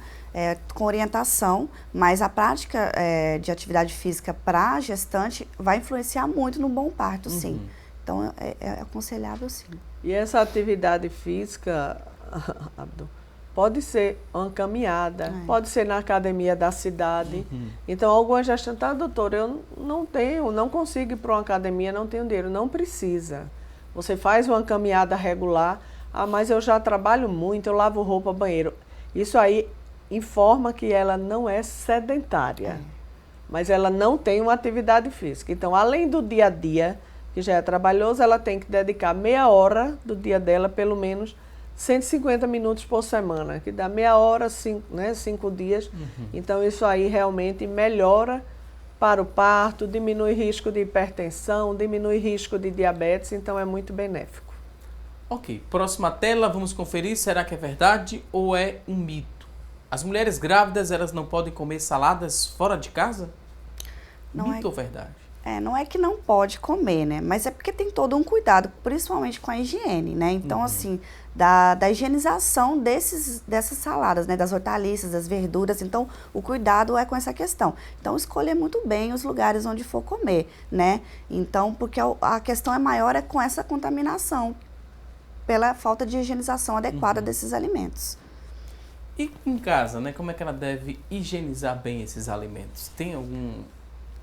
com orientação, mas a prática de atividade física para a gestante vai influenciar muito no bom parto, sim. Então, é aconselhável, sim. E essa atividade física, Abdu, pode ser uma caminhada, pode ser na academia da cidade. Então, algumas gestantes, doutora, eu não consigo ir para uma academia, não tenho dinheiro. Não precisa. Você faz uma caminhada regular, mas eu já trabalho muito, eu lavo roupa, banheiro. Isso aí informa que ela não é sedentária, mas ela não tem uma atividade física. Então, além do dia a dia, que já é trabalhoso, ela tem que dedicar meia hora do dia dela, pelo menos 150 minutos por semana, que dá meia hora, 5 dias. Então, isso aí realmente melhora para o parto, diminui risco de hipertensão, diminui risco de diabetes, então é muito benéfico. Ok, próxima tela, vamos conferir, será que é verdade ou é um mito? As mulheres grávidas, elas não podem comer saladas fora de casa? Não Mito ou verdade? Não é que não pode comer, né? Mas é porque tem todo um cuidado, principalmente com a higiene, né? Então, assim, da higienização dessas saladas, né? Das hortaliças, das verduras. Então, o cuidado é com essa questão. Então, escolher muito bem os lugares onde for comer, né? Então, porque a questão é maior com essa contaminação, pela falta de higienização adequada desses alimentos. E em casa, né? Como é que ela deve higienizar bem esses alimentos? Tem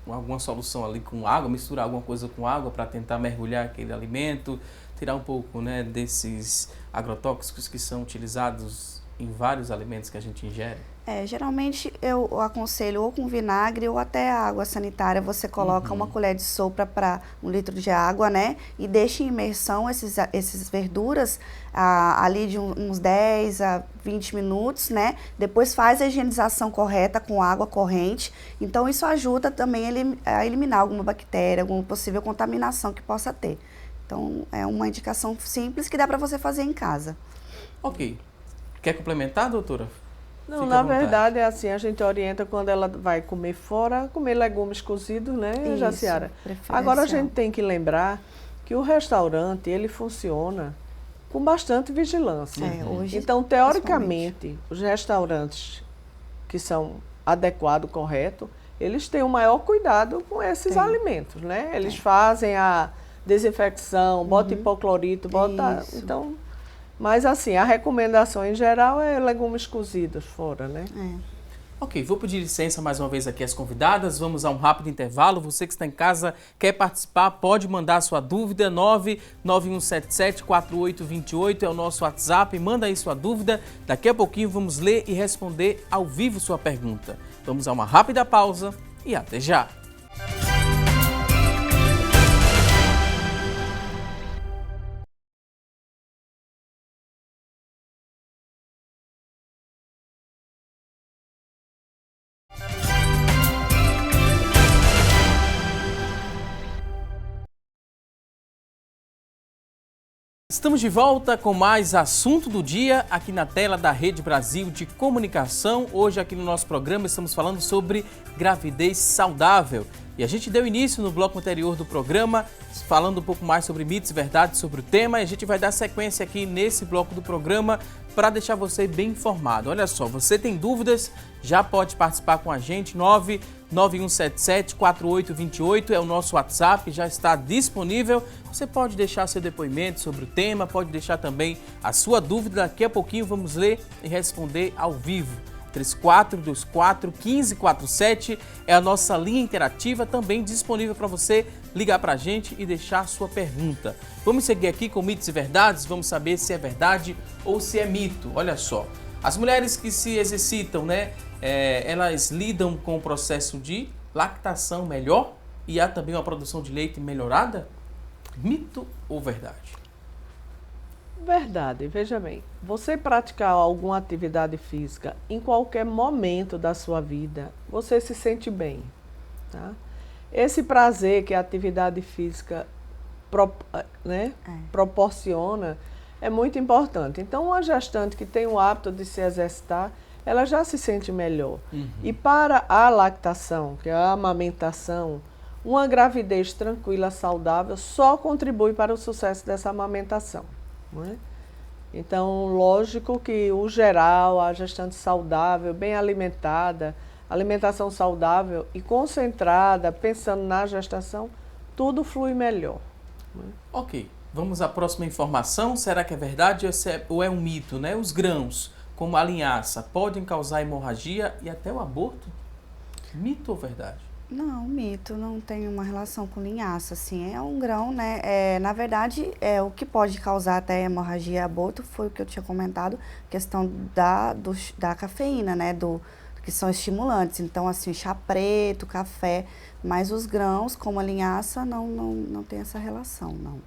alguma solução ali com água, misturar alguma coisa com água para tentar mergulhar aquele alimento, tirar um pouco, né, desses agrotóxicos que são utilizados em vários alimentos que a gente ingere? Geralmente eu aconselho ou com vinagre ou até água sanitária. Você coloca uma colher de sopa para 1 litro de água, né? E deixa em imersão esses verduras ali de uns 10 a 20 minutos, né? Depois faz a higienização correta com água corrente. Então isso ajuda também a eliminar alguma bactéria, alguma possível contaminação que possa ter. Então é uma indicação simples que dá para você fazer em casa. Ok. Quer complementar, doutora? Não, na verdade é assim, a gente orienta quando ela vai comer fora, comer legumes cozidos, né, Jaciara? Agora a gente tem que lembrar que o restaurante, ele funciona com bastante vigilância. Hoje, então, teoricamente, os restaurantes que são adequados, corretos, eles têm o maior cuidado com esses alimentos, né? Eles fazem a desinfecção, bota hipoclorito, bota... Então... Mas assim, a recomendação em geral é legumes cozidos fora, né? Ok, vou pedir licença mais uma vez aqui às convidadas, vamos a um rápido intervalo. Você que está em casa, quer participar, pode mandar sua dúvida, 991774828 é o nosso WhatsApp, manda aí sua dúvida. Daqui a pouquinho vamos ler e responder ao vivo sua pergunta. Vamos a uma rápida pausa e até já! Estamos de volta com mais assunto do dia aqui na tela da Rede Brasil de Comunicação. Hoje aqui no nosso programa estamos falando sobre gravidez saudável. E a gente deu início no bloco anterior do programa, falando um pouco mais sobre mitos e verdades sobre o tema. E a gente vai dar sequência aqui nesse bloco do programa para deixar você bem informado. Olha só, você tem dúvidas, já pode participar com a gente, 991774828 é o nosso WhatsApp, já está disponível. Você pode deixar seu depoimento sobre o tema, pode deixar também a sua dúvida. Daqui a pouquinho vamos ler e responder ao vivo. 3424-1547 é a nossa linha interativa, também disponível para você ligar para a gente e deixar sua pergunta. Vamos seguir aqui com mitos e verdades, vamos saber se é verdade ou se é mito. Olha só, as mulheres que se exercitam, né, elas lidam com o processo de lactação melhor e há também uma produção de leite melhorada? Mito ou verdade? Verdade, veja bem, você praticar alguma atividade física em qualquer momento da sua vida, você se sente bem, tá? Esse prazer que a atividade física proporciona é muito importante. Então, uma gestante que tem o hábito de se exercitar, ela já se sente melhor. E para a lactação, que é a amamentação, uma gravidez tranquila, saudável, só contribui para o sucesso dessa amamentação. Não é? Então, lógico que o geral, a gestante saudável, bem alimentada, alimentação saudável e concentrada, pensando na gestação, tudo flui melhor. Não é? Ok, vamos à próxima informação. Será que é verdade ou é um mito, né? Os grãos, como a linhaça, podem causar hemorragia e até o aborto? Mito ou verdade? Não, mito, não tem uma relação com linhaça, assim, é um grão, né, na verdade, o que pode causar até hemorragia e aborto foi o que eu tinha comentado, questão da cafeína, né, que são estimulantes, então, assim, chá preto, café, mas os grãos, como a linhaça, não tem essa relação, não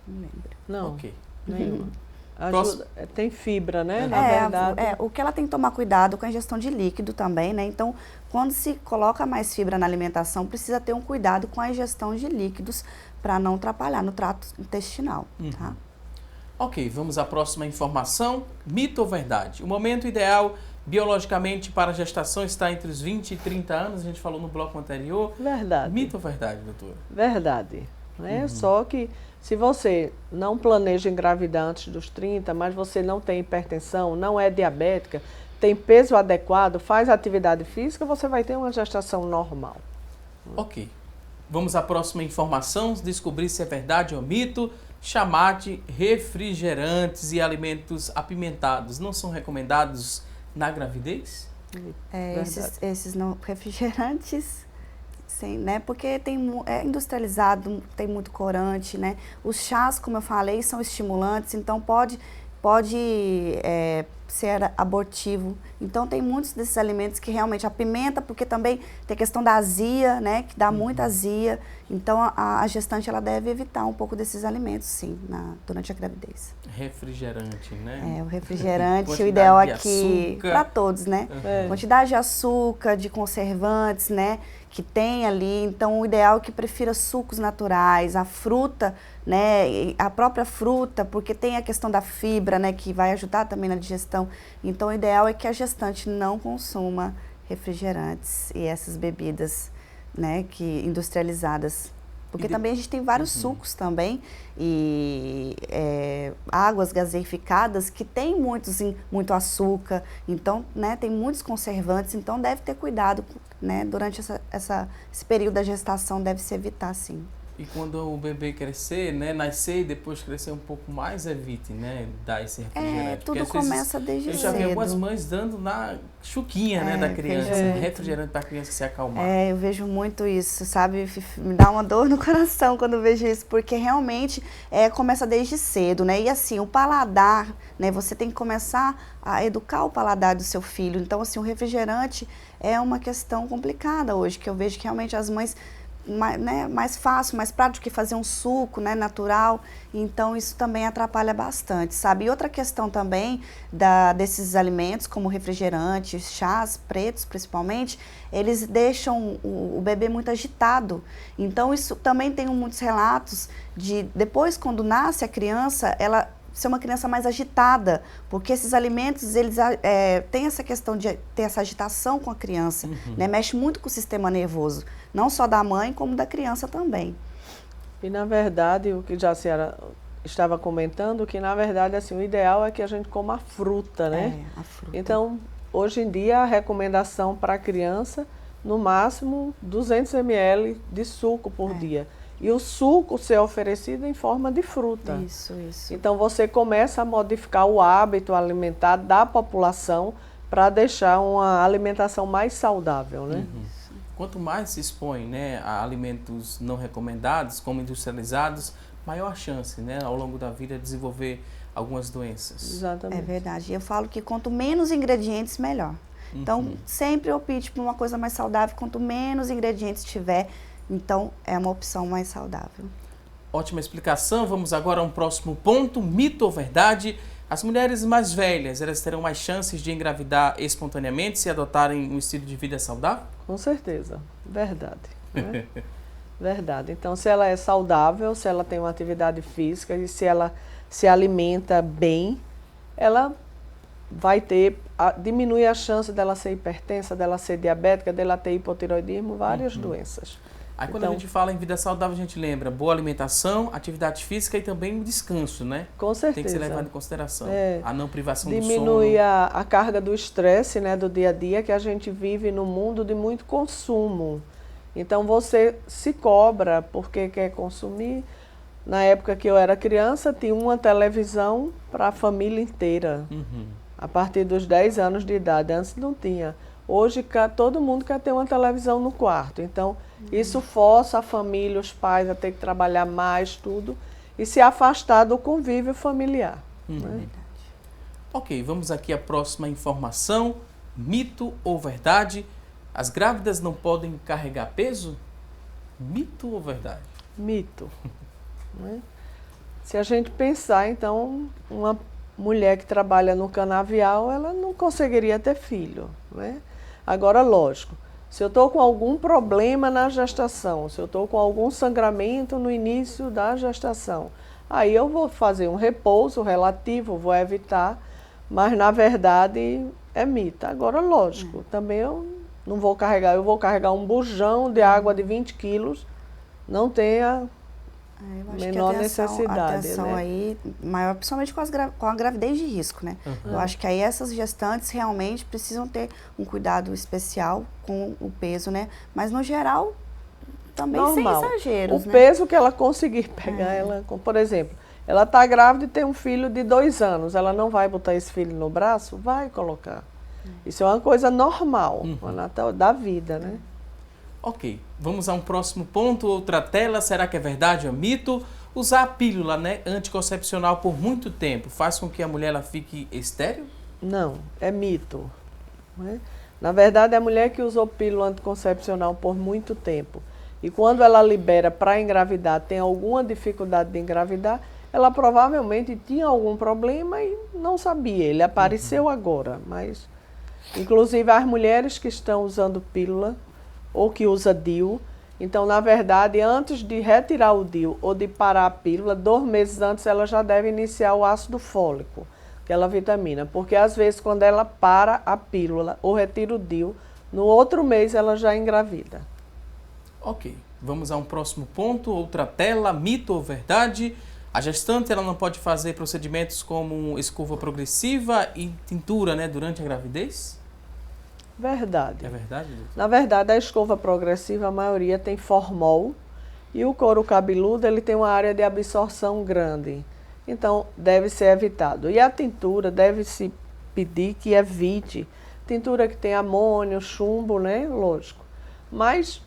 lembro. Não, ok. Nenhuma. Ajuda, tem fibra, né? Na verdade. O que ela tem que tomar cuidado com a ingestão de líquido também, né? Então, quando se coloca mais fibra na alimentação, precisa ter um cuidado com a ingestão de líquidos para não atrapalhar no trato intestinal, tá? Ok, vamos à próxima informação. Mito ou verdade? O momento ideal biologicamente para a gestação está entre os 20 e 30 anos, a gente falou no bloco anterior. Verdade. Mito ou verdade, doutora? Verdade. Né? Só que se você não planeja engravidar antes dos 30, mas você não tem hipertensão, não é diabética, tem peso adequado, faz atividade física, você vai ter uma gestação normal. Ok. Vamos à próxima informação, descobrir se é verdade ou mito. Chamate, refrigerantes e alimentos apimentados não são recomendados na gravidez? Esses não, refrigerantes, sim, né? Porque é industrializado, tem muito corante, né? Os chás, como eu falei, são estimulantes, então pode ser abortivo. Então tem muitos desses alimentos que realmente apimenta, porque também tem a questão da azia, né? Que dá muita azia. Então a gestante ela deve evitar um pouco desses alimentos, sim, durante a gravidez. Refrigerante, né? O refrigerante, o ideal aqui para todos, né? É. Quantidade de açúcar, de conservantes, né? Que tem ali, então o ideal é que prefira sucos naturais, a fruta, né, a própria fruta, porque tem a questão da fibra, né, que vai ajudar também na digestão. Então o ideal é que a gestante não consuma refrigerantes e essas bebidas, né, industrializadas. Porque também a gente tem vários sucos também e águas gaseificadas que tem muito açúcar, então, né, tem muitos conservantes, então deve ter cuidado, né, durante esse período da gestação deve se evitar, sim. E quando o bebê crescer, né, nascer e depois crescer um pouco mais, evite, né, dar esse refrigerante. Tudo começa desde cedo. Eu já vi algumas mães dando na chuquinha, né, da criança, refrigerante para a criança se acalmar. Eu vejo muito isso, sabe? Me dá uma dor no coração quando eu vejo isso, porque realmente começa desde cedo, né? E assim, o paladar, né, você tem que começar a educar o paladar do seu filho. Então, assim, o refrigerante é uma questão complicada hoje, que eu vejo que realmente as mães mais fácil, mais prático que fazer um suco, né, natural, então isso também atrapalha bastante, sabe? E outra questão também desses alimentos, como refrigerantes, chás pretos principalmente, eles deixam o bebê muito agitado, então isso também tem muitos relatos de, depois quando nasce a criança, ela ser uma criança mais agitada, porque esses alimentos, eles têm essa questão de ter essa agitação com a criança, né? Mexe muito com o sistema nervoso, não só da mãe, como da criança também. E, na verdade, o que já a senhora estava comentando, que, na verdade, assim, o ideal é que a gente coma a fruta, né? A fruta. Então, hoje em dia, a recomendação para a criança, no máximo, 200 ml de suco por dia. E o suco ser oferecido em forma de fruta. Isso. Então, você começa a modificar o hábito alimentar da população para deixar uma alimentação mais saudável, né? Quanto mais se expõe, né, a alimentos não recomendados, como industrializados, maior a chance, né, ao longo da vida, de desenvolver algumas doenças. Exatamente. É verdade. Eu falo que quanto menos ingredientes, melhor. Então, sempre opte por uma coisa mais saudável, quanto menos ingredientes tiver, então é uma opção mais saudável. Ótima explicação. Vamos agora a um próximo ponto, mito ou verdade. As mulheres mais velhas, elas terão mais chances de engravidar espontaneamente se adotarem um estilo de vida saudável? Com certeza. Verdade. Né? Verdade. Então, se ela é saudável, se ela tem uma atividade física e se ela se alimenta bem, ela vai diminui a chance dela ser hipertensa, dela ser diabética, dela ter hipotiroidismo, várias doenças. Aí quando a gente fala em vida saudável, a gente lembra boa alimentação, atividade física e também o descanso, né? Com certeza. Tem que ser levado em consideração. A não privação do sono. Diminui a carga do estresse, né, do dia a dia, que a gente vive num mundo de muito consumo. Então você se cobra porque quer consumir. Na época que eu era criança, tinha uma televisão para a família inteira. A partir dos 10 anos de idade, antes não tinha. Hoje todo mundo quer ter uma televisão no quarto, então isso força a família, os pais a ter que trabalhar mais, tudo, e se afastar do convívio familiar. Né? Ok, vamos aqui à próxima informação, mito ou verdade? As grávidas não podem carregar peso? Mito ou verdade? Mito. Né? Se a gente pensar, então, uma mulher que trabalha no canavial, ela não conseguiria ter filho, né? Agora, lógico, se eu estou com algum problema na gestação, se eu estou com algum sangramento no início da gestação, aí eu vou fazer um repouso relativo, vou evitar, mas na verdade é mito. Agora, lógico, também eu não vou carregar, eu vou carregar um bujão de água de 20 quilos, não tenha Eu acho menor que necessidade. atenção né? aí maior, principalmente com a gravidez de risco, né? Eu acho que aí essas gestantes realmente precisam ter um cuidado especial com o peso, né? Mas no geral, também Normal. sem exageros, O né? peso que ela conseguir pegar, por exemplo, ela está grávida e tem um filho de 2 anos, ela não vai botar esse filho no braço? Vai colocar. Isso é uma coisa normal, da vida, né? Ok, vamos a um próximo ponto, outra tela. Será que é verdade ou mito? Usar a pílula, né, anticoncepcional por muito tempo faz com que a mulher ela fique estéril? Não, é mito. Né? Na verdade, a mulher que usou pílula anticoncepcional por muito tempo e quando ela libera para engravidar, tem alguma dificuldade de engravidar, ela provavelmente tinha algum problema e não sabia. Ele apareceu agora, mas inclusive as mulheres que estão usando pílula ou que usa DIU, então, na verdade, antes de retirar o DIU ou de parar a pílula, 2 meses antes ela já deve iniciar o ácido fólico, aquela vitamina, porque às vezes quando ela para a pílula ou retira o DIU, no outro mês ela já engravida. Ok, vamos a um próximo ponto, outra tela, mito ou verdade? A gestante ela não pode fazer procedimentos como escova progressiva e tintura, né, durante a gravidez? Verdade. É verdade, doutor? Na verdade, a escova progressiva, a maioria tem formol e o couro cabeludo ele tem uma área de absorção grande. Então, deve ser evitado. E a tintura deve-se pedir que evite. Tintura que tem amônio, chumbo, né? Lógico. Mas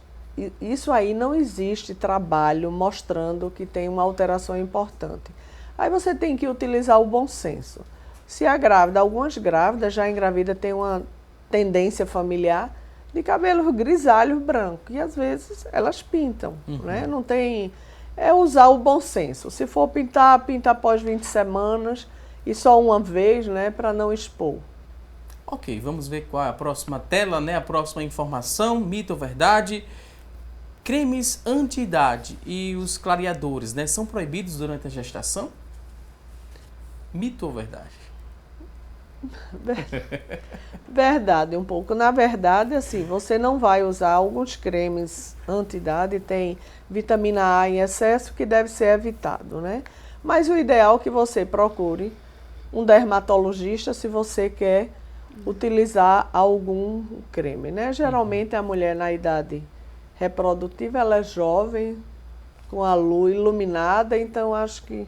isso aí não existe trabalho mostrando que tem uma alteração importante. Aí você tem que utilizar o bom senso. Se a grávida, algumas grávidas já engravida tem uma tendência familiar de cabelos grisalhos brancos e às vezes elas pintam, né? Não tem, é usar o bom senso. Se for pintar, pinta após 20 semanas e só uma vez, né, para não expor. Ok, vamos ver qual é a próxima tela, né? A próxima informação, mito ou verdade? Cremes anti-idade e os clareadores, né, são proibidos durante a gestação? Mito ou verdade? Verdade, um pouco. Na verdade, assim, você não vai usar alguns cremes anti-idade, tem vitamina A em excesso que deve ser evitado, né? Mas o ideal é que você procure um dermatologista se você quer utilizar algum creme, né? Geralmente a mulher na idade reprodutiva, ela é jovem, com a lua iluminada, então acho que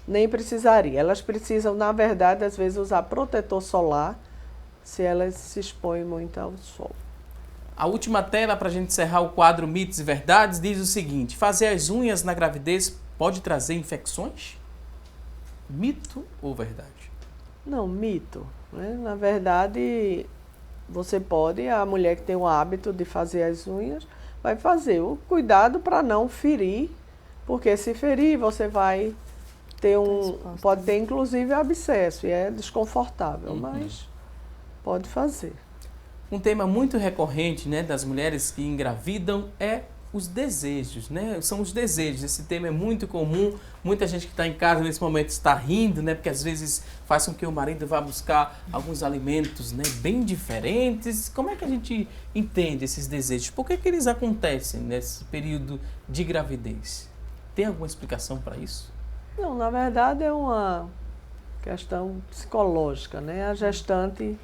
nem precisaria. Elas precisam, na verdade, às vezes usar protetor solar, se elas se expõem muito ao sol. A última tela, para a gente encerrar o quadro Mitos e Verdades, diz o seguinte: fazer as unhas na gravidez pode trazer infecções? Mito ou verdade? Não, mito. Né? Na verdade, você pode, a mulher que tem o hábito de fazer as unhas, vai fazer o cuidado para não ferir, porque se ferir, você vai ter pode ter inclusive abscesso e é desconfortável, mas pode fazer. Um tema muito recorrente, né, das mulheres que engravidam é os desejos, né? São os desejos. Esse tema é muito comum. Muita gente que está em casa nesse momento está rindo, né? Porque às vezes faz com que o marido vá buscar alguns alimentos, né, bem diferentes. Como é que a gente entende esses desejos? Por que eles acontecem nesse período de gravidez? Tem alguma explicação para isso? Não, na verdade é uma questão psicológica, né? A gestante,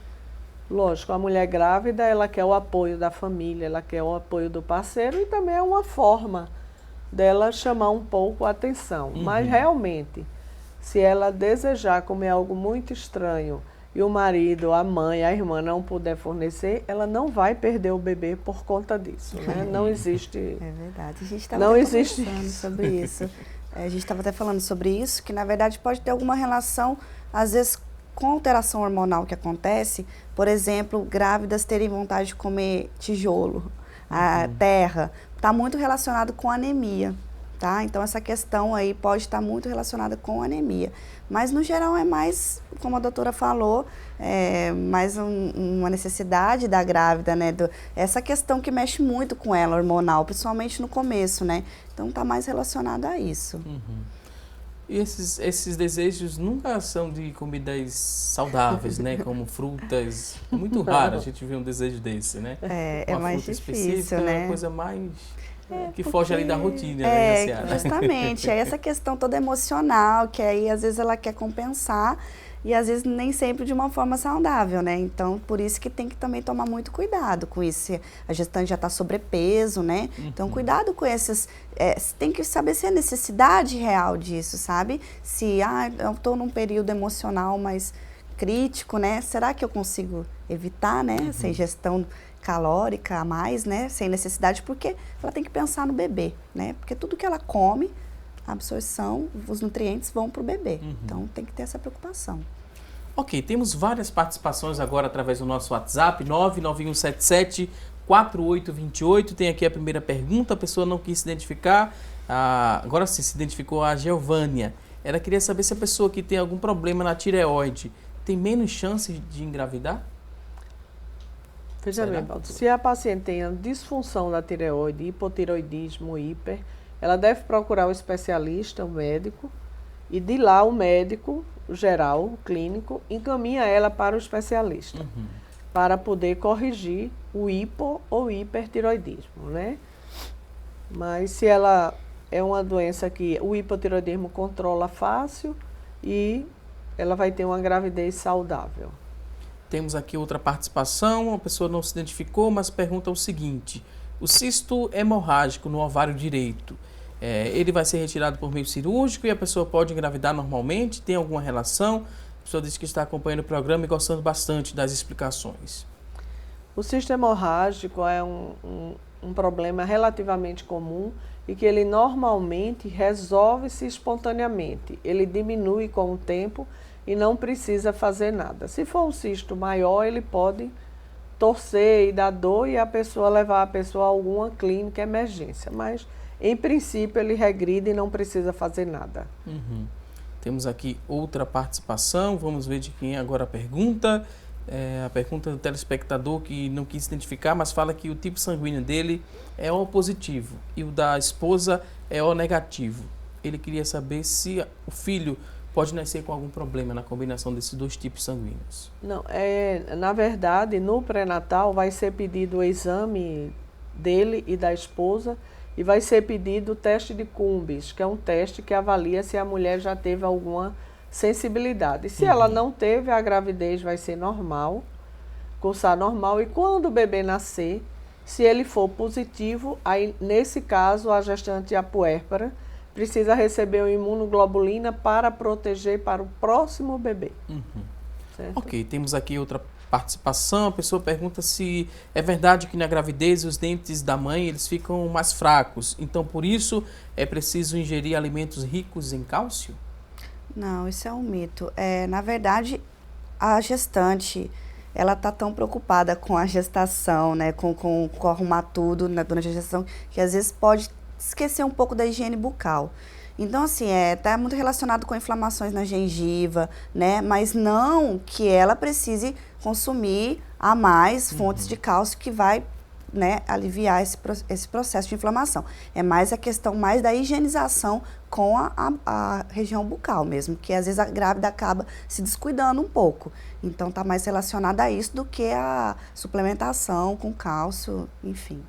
lógico, a mulher grávida, ela quer o apoio da família, ela quer o apoio do parceiro e também é uma forma dela chamar um pouco a atenção. Mas realmente, se ela desejar comer algo muito estranho e o marido, a mãe, a irmã não puder fornecer, ela não vai perder o bebê por conta disso, né? Não existe... É verdade, a gente estava não existe conversando sobre isso. A gente estava até falando sobre isso, que na verdade pode ter alguma relação, às vezes, com a alteração hormonal que acontece. Por exemplo, grávidas terem vontade de comer tijolo, a terra, está muito relacionado com anemia, tá? Então essa questão aí pode estar muito relacionada com anemia. Mas no geral é mais, como a doutora falou, mais uma necessidade da grávida, né? Essa questão que mexe muito com ela, hormonal, principalmente no começo, né? Então está mais relacionado a isso. E esses desejos nunca são de comidas saudáveis, né? Como frutas. É muito raro a gente ver um desejo desse, né? É mais difícil, né? É uma coisa mais que foge ali da rotina, né, Ciara? Justamente. É essa questão toda emocional, que aí às vezes ela quer compensar e às vezes nem sempre de uma forma saudável, né? Então, por isso que tem que também tomar muito cuidado com isso. Se a gestante já está sobrepeso, né? Então, cuidado com esses... tem que saber se é necessidade real disso, sabe? Se, eu estou num período emocional mais crítico, né? Será que eu consigo evitar, né? Essa ingestão calórica a mais, né? Sem necessidade, porque ela tem que pensar no bebê, né? Porque tudo que ela come, a absorção, os nutrientes vão para o bebê. Então, tem que ter essa preocupação. Ok, temos várias participações agora através do nosso WhatsApp, 99177-4828. Tem aqui a primeira pergunta, a pessoa não quis se identificar. Agora sim, se identificou a Geovânia. Ela queria saber se a pessoa que tem algum problema na tireoide tem menos chances de engravidar? Veja bem, Valdo, se a paciente tem disfunção da tireoide, hipotireoidismo, hiper, ela deve procurar o especialista, o médico, e de lá o médico geral, o clínico, encaminha ela para o especialista, para poder corrigir o hipo ou hipertireoidismo, né? Mas se ela é uma doença que o hipotireoidismo controla fácil e ela vai ter uma gravidez saudável. Temos aqui outra participação, a pessoa não se identificou, mas pergunta o seguinte: o cisto hemorrágico no ovário direito, ele vai ser retirado por meio cirúrgico e a pessoa pode engravidar normalmente? Tem alguma relação? A pessoa disse que está acompanhando o programa e gostando bastante das explicações. O cisto hemorrágico é um problema relativamente comum e que ele normalmente resolve-se espontaneamente. Ele diminui com o tempo e não precisa fazer nada. Se for um cisto maior, ele pode torcer e dar dor e levar a pessoa a alguma clínica emergência, mas em princípio ele regride e não precisa fazer nada. Temos aqui outra participação, vamos ver de quem agora a pergunta. A pergunta do telespectador que não quis identificar, mas fala que o tipo sanguíneo dele é O positivo e o da esposa é O negativo. Ele queria saber se o filho pode nascer com algum problema na combinação desses dois tipos sanguíneos. Não, na verdade, no pré-natal vai ser pedido o exame dele e da esposa e vai ser pedido o teste de Cumbis, que é um teste que avalia se a mulher já teve alguma sensibilidade. Se ela não teve, a gravidez vai ser normal, cursar normal, e quando o bebê nascer, se ele for positivo, aí nesse caso a gestante e a puérpera precisa receber uma imunoglobulina para proteger para o próximo bebê. Ok, temos aqui outra participação. A pessoa pergunta se é verdade que na gravidez os dentes da mãe eles ficam mais fracos, então por isso é preciso ingerir alimentos ricos em cálcio? Não, isso é um mito. Na verdade, a gestante, ela está tão preocupada com a gestação, né, com arrumar tudo durante a gestação, que às vezes pode esquecer um pouco da higiene bucal. Então, assim, tá muito relacionado com inflamações na gengiva, né, mas não que ela precise consumir a mais fontes de cálcio que vai, né, aliviar esse processo de inflamação. É mais a questão mais da higienização com a região bucal mesmo, que às vezes a grávida acaba se descuidando um pouco. Então, está mais relacionada a isso do que a suplementação com cálcio, enfim.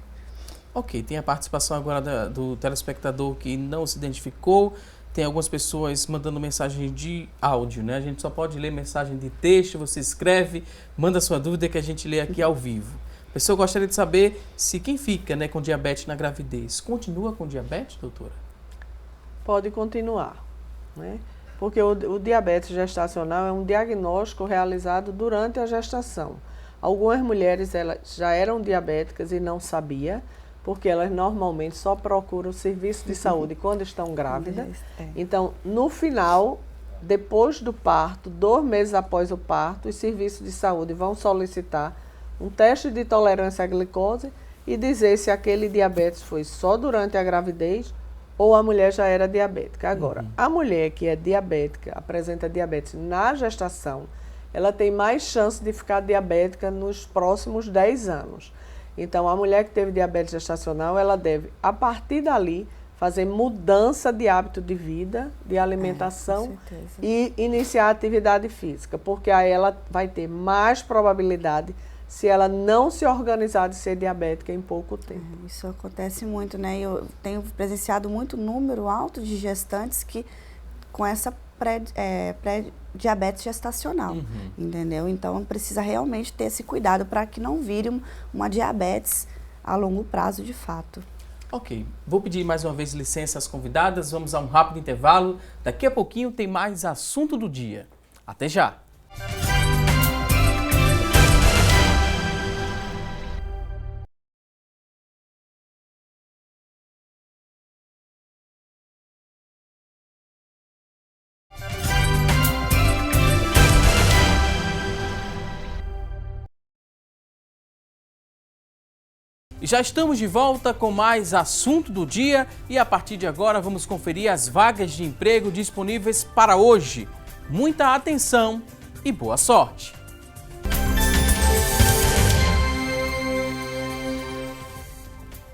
Ok, tem a participação agora do telespectador que não se identificou. Tem algumas pessoas mandando mensagem de áudio, né? A gente só pode ler mensagem de texto, você escreve, manda sua dúvida que a gente lê aqui ao vivo. A pessoa gostaria de saber se quem fica, né, com diabetes na gravidez, continua com diabetes, doutora? Pode continuar, né? Porque o diabetes gestacional é um diagnóstico realizado durante a gestação. Algumas mulheres elas já eram diabéticas e não sabiam, porque elas normalmente só procuram o serviço de saúde quando estão grávidas. Então, no final, depois do parto, 2 meses após o parto, os serviços de saúde vão solicitar um teste de tolerância à glicose e dizer se aquele diabetes foi só durante a gravidez ou a mulher já era diabética. Agora, a mulher que é diabética, apresenta diabetes na gestação, ela tem mais chance de ficar diabética nos próximos 10 anos. Então, a mulher que teve diabetes gestacional, ela deve, a partir dali, fazer mudança de hábito de vida, de alimentação com certeza. e iniciar a atividade física, porque aí ela vai ter mais probabilidade se ela não se organizar de ser diabética em pouco tempo. Isso acontece muito, né? Eu tenho presenciado muito número alto de gestantes que com essa pré-diabetes gestacional, entendeu? Então precisa realmente ter esse cuidado para que não vire uma diabetes a longo prazo de fato. Ok, vou pedir mais uma vez licença às convidadas, vamos a um rápido intervalo. Daqui a pouquinho tem mais assunto do dia. Até já! Já estamos de volta com mais assunto do dia e a partir de agora vamos conferir as vagas de emprego disponíveis para hoje. Muita atenção e boa sorte!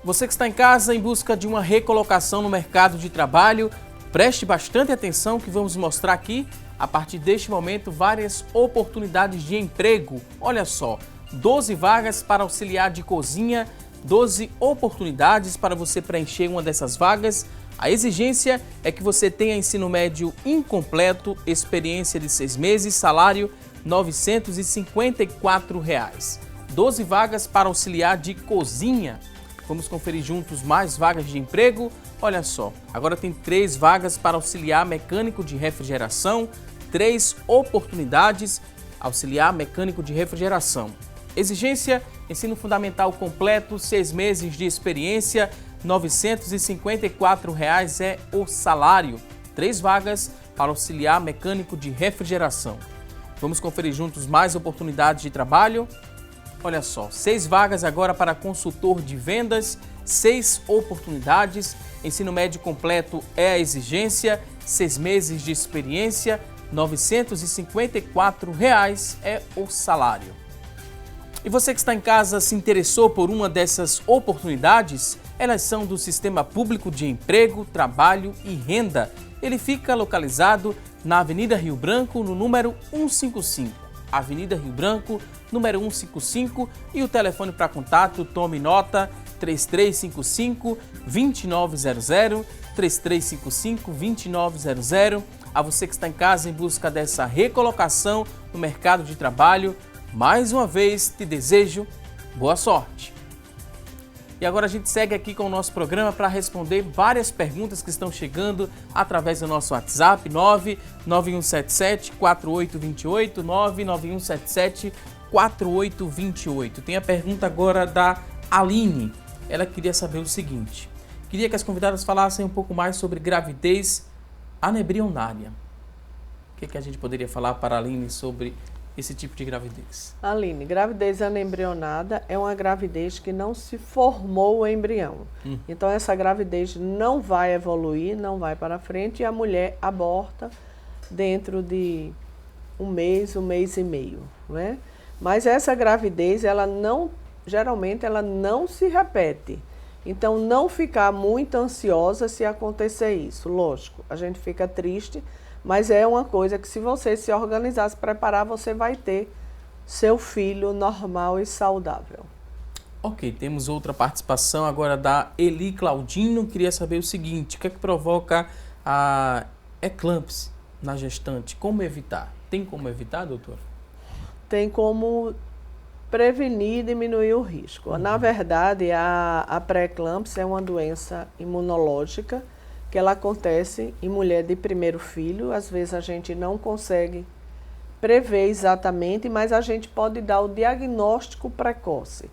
Você que está em casa em busca de uma recolocação no mercado de trabalho, preste bastante atenção que vamos mostrar aqui, a partir deste momento, várias oportunidades de emprego. Olha só, 12 vagas para auxiliar de cozinha, 12 oportunidades para você preencher uma dessas vagas. A exigência é que você tenha ensino médio incompleto, experiência de 6 meses, salário R$ 954. 12 vagas para auxiliar de cozinha. Vamos conferir juntos mais vagas de emprego. Olha só, agora tem 3 vagas para auxiliar mecânico de refrigeração, 3 oportunidades, auxiliar mecânico de refrigeração. Exigência, ensino fundamental completo, 6 meses de experiência, R$ 954 é o salário. 3 vagas para auxiliar mecânico de refrigeração. Vamos conferir juntos mais oportunidades de trabalho. Olha só, 6 vagas agora para consultor de vendas, 6 oportunidades, ensino médio completo é a exigência, 6 meses de experiência, R$ 954 é o salário. E você que está em casa se interessou por uma dessas oportunidades? Elas são do Sistema Público de Emprego, Trabalho e Renda. Ele fica localizado na Avenida Rio Branco, no número 155. Avenida Rio Branco, número 155. E o telefone para contato, tome nota, 3355-2900, 3355-2900. A você que está em casa em busca dessa recolocação no mercado de trabalho, mais uma vez te desejo boa sorte. E agora a gente segue aqui com o nosso programa para responder várias perguntas que estão chegando através do nosso WhatsApp 99177-4828, 99177-4828. Tem a pergunta agora da Aline. Ela queria saber o seguinte: queria que as convidadas falassem um pouco mais sobre gravidez anembrionária. O que a gente poderia falar para a Aline sobre esse tipo de gravidez? Aline, gravidez anembrionada é uma gravidez que não se formou o embrião. Então essa gravidez não vai evoluir, não vai para frente e a mulher aborta dentro de um mês e meio, né? Mas essa gravidez, geralmente ela não se repete. Então não ficar muito ansiosa se acontecer isso. Lógico, a gente fica triste, mas é uma coisa que se você se organizar, se preparar, você vai ter seu filho normal e saudável. Ok, temos outra participação agora da Eli Claudino. Queria saber o seguinte: o que é que provoca a eclâmpsia na gestante? Como evitar? Tem como evitar, doutora? Tem como prevenir e diminuir o risco. Na verdade, a pré-eclâmpsia é uma doença imunológica que ela acontece em mulher de primeiro filho. Às vezes a gente não consegue prever exatamente, mas a gente pode dar o diagnóstico precoce.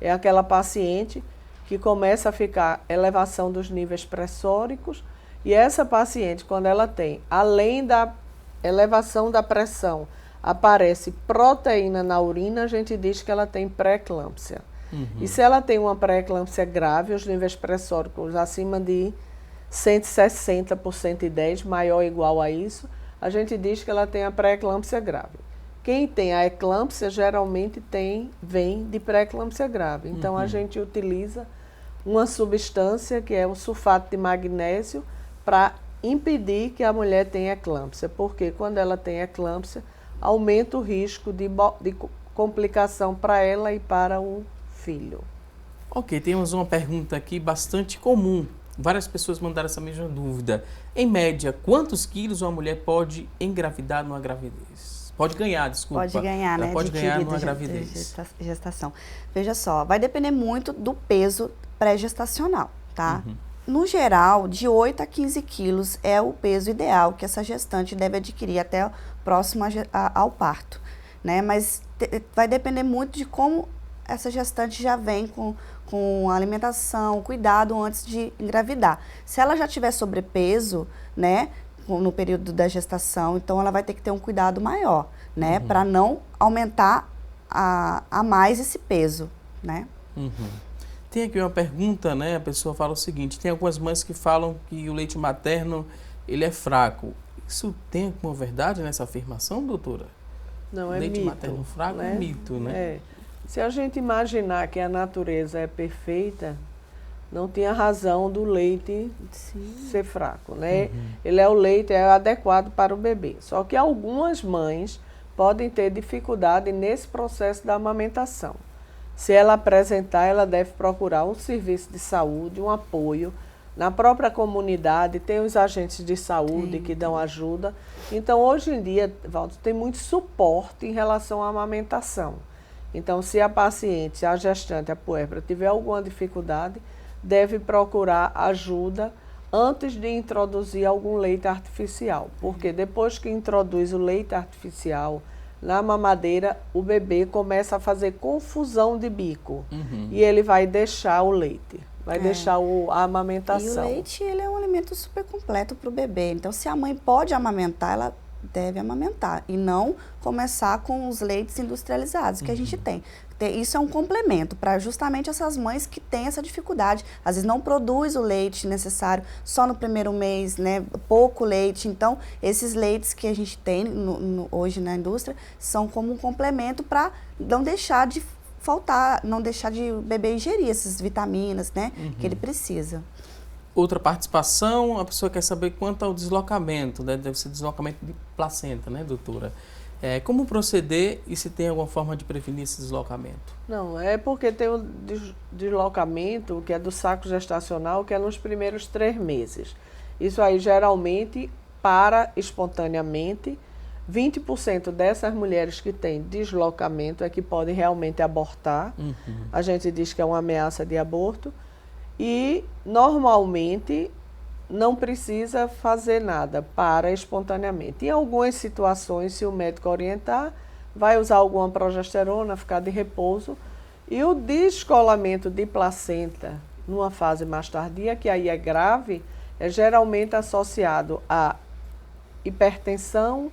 É aquela paciente que começa a ficar elevação dos níveis pressóricos e essa paciente, quando ela tem, além da elevação da pressão, aparece proteína na urina, a gente diz que ela tem pré-eclâmpsia. E se ela tem uma pré-eclâmpsia grave, os níveis pressóricos acima de 160 por 110, maior ou igual a isso, a gente diz que ela tem a pré-eclâmpsia grave. Quem tem a eclâmpsia geralmente vem de pré-eclâmpsia grave. Então a gente utiliza uma substância que é o sulfato de magnésio para impedir que a mulher tenha eclâmpsia, porque quando ela tem eclâmpsia, aumenta o risco de complicação para ela e para o filho. Ok, temos uma pergunta aqui bastante comum. Várias pessoas mandaram essa mesma dúvida. Em média, quantos quilos uma mulher pode engravidar numa gravidez? Pode ganhar, desculpa. Pode ganhar, né? Pode ganhar numa de gravidez. gestação. Veja só, vai depender muito do peso pré-gestacional, tá? No geral, de 8 a 15 quilos é o peso ideal que essa gestante deve adquirir até próximo ao parto, né? Mas vai depender muito de como essa gestante já vem com alimentação, cuidado antes de engravidar. Se ela já tiver sobrepeso, né, no período da gestação, então ela vai ter que ter um cuidado maior, né, para não aumentar a mais esse peso, né. Tem aqui uma pergunta, né, a pessoa fala o seguinte, tem algumas mães que falam que o leite materno, ele é fraco. Isso tem alguma verdade nessa afirmação, doutora? Não, é leite mito. materno fraco é mito, né? É. Se a gente imaginar que a natureza é perfeita, não tinha razão do leite ser fraco, né? Ele é o leite, é adequado para o bebê. Só que algumas mães podem ter dificuldade nesse processo da amamentação. Se ela apresentar, ela deve procurar um serviço de saúde, um apoio. Na própria comunidade tem os agentes de saúde que dão ajuda. Então, hoje em dia, Valdo, tem muito suporte em relação à amamentação. Então, se a paciente, se a gestante, a puérpera, tiver alguma dificuldade, deve procurar ajuda antes de introduzir algum leite artificial. Porque depois que introduz o leite artificial na mamadeira, o bebê começa a fazer confusão de bico. E ele vai deixar o leite, vai deixar a amamentação. E o leite, ele é um alimento super completo para o bebê. Então, se a mãe pode amamentar, ela deve amamentar e não começar com os leites industrializados que a gente tem. Isso é um complemento para justamente essas mães que têm essa dificuldade. Às vezes não produz o leite necessário só no primeiro mês, né? Pouco leite. Então, esses leites que a gente tem hoje na indústria são como um complemento para não deixar de faltar, não deixar de o bebê ingerir essas vitaminas, né? Que ele precisa. Outra participação, a pessoa quer saber quanto ao deslocamento, né? Deve ser deslocamento de placenta, né, doutora? Como proceder e se tem alguma forma de prevenir esse deslocamento? Não, é porque tem o deslocamento, que é do saco gestacional, que é nos primeiros 3 meses. Isso aí, geralmente, para espontaneamente. 20% dessas mulheres que têm deslocamento é que podem realmente abortar. A gente diz que é uma ameaça de aborto. E, normalmente, não precisa fazer nada para espontaneamente. Em algumas situações, se o médico orientar, vai usar alguma progesterona, ficar de repouso. E o descolamento de placenta, numa fase mais tardia, que aí é grave, é geralmente associado a hipertensão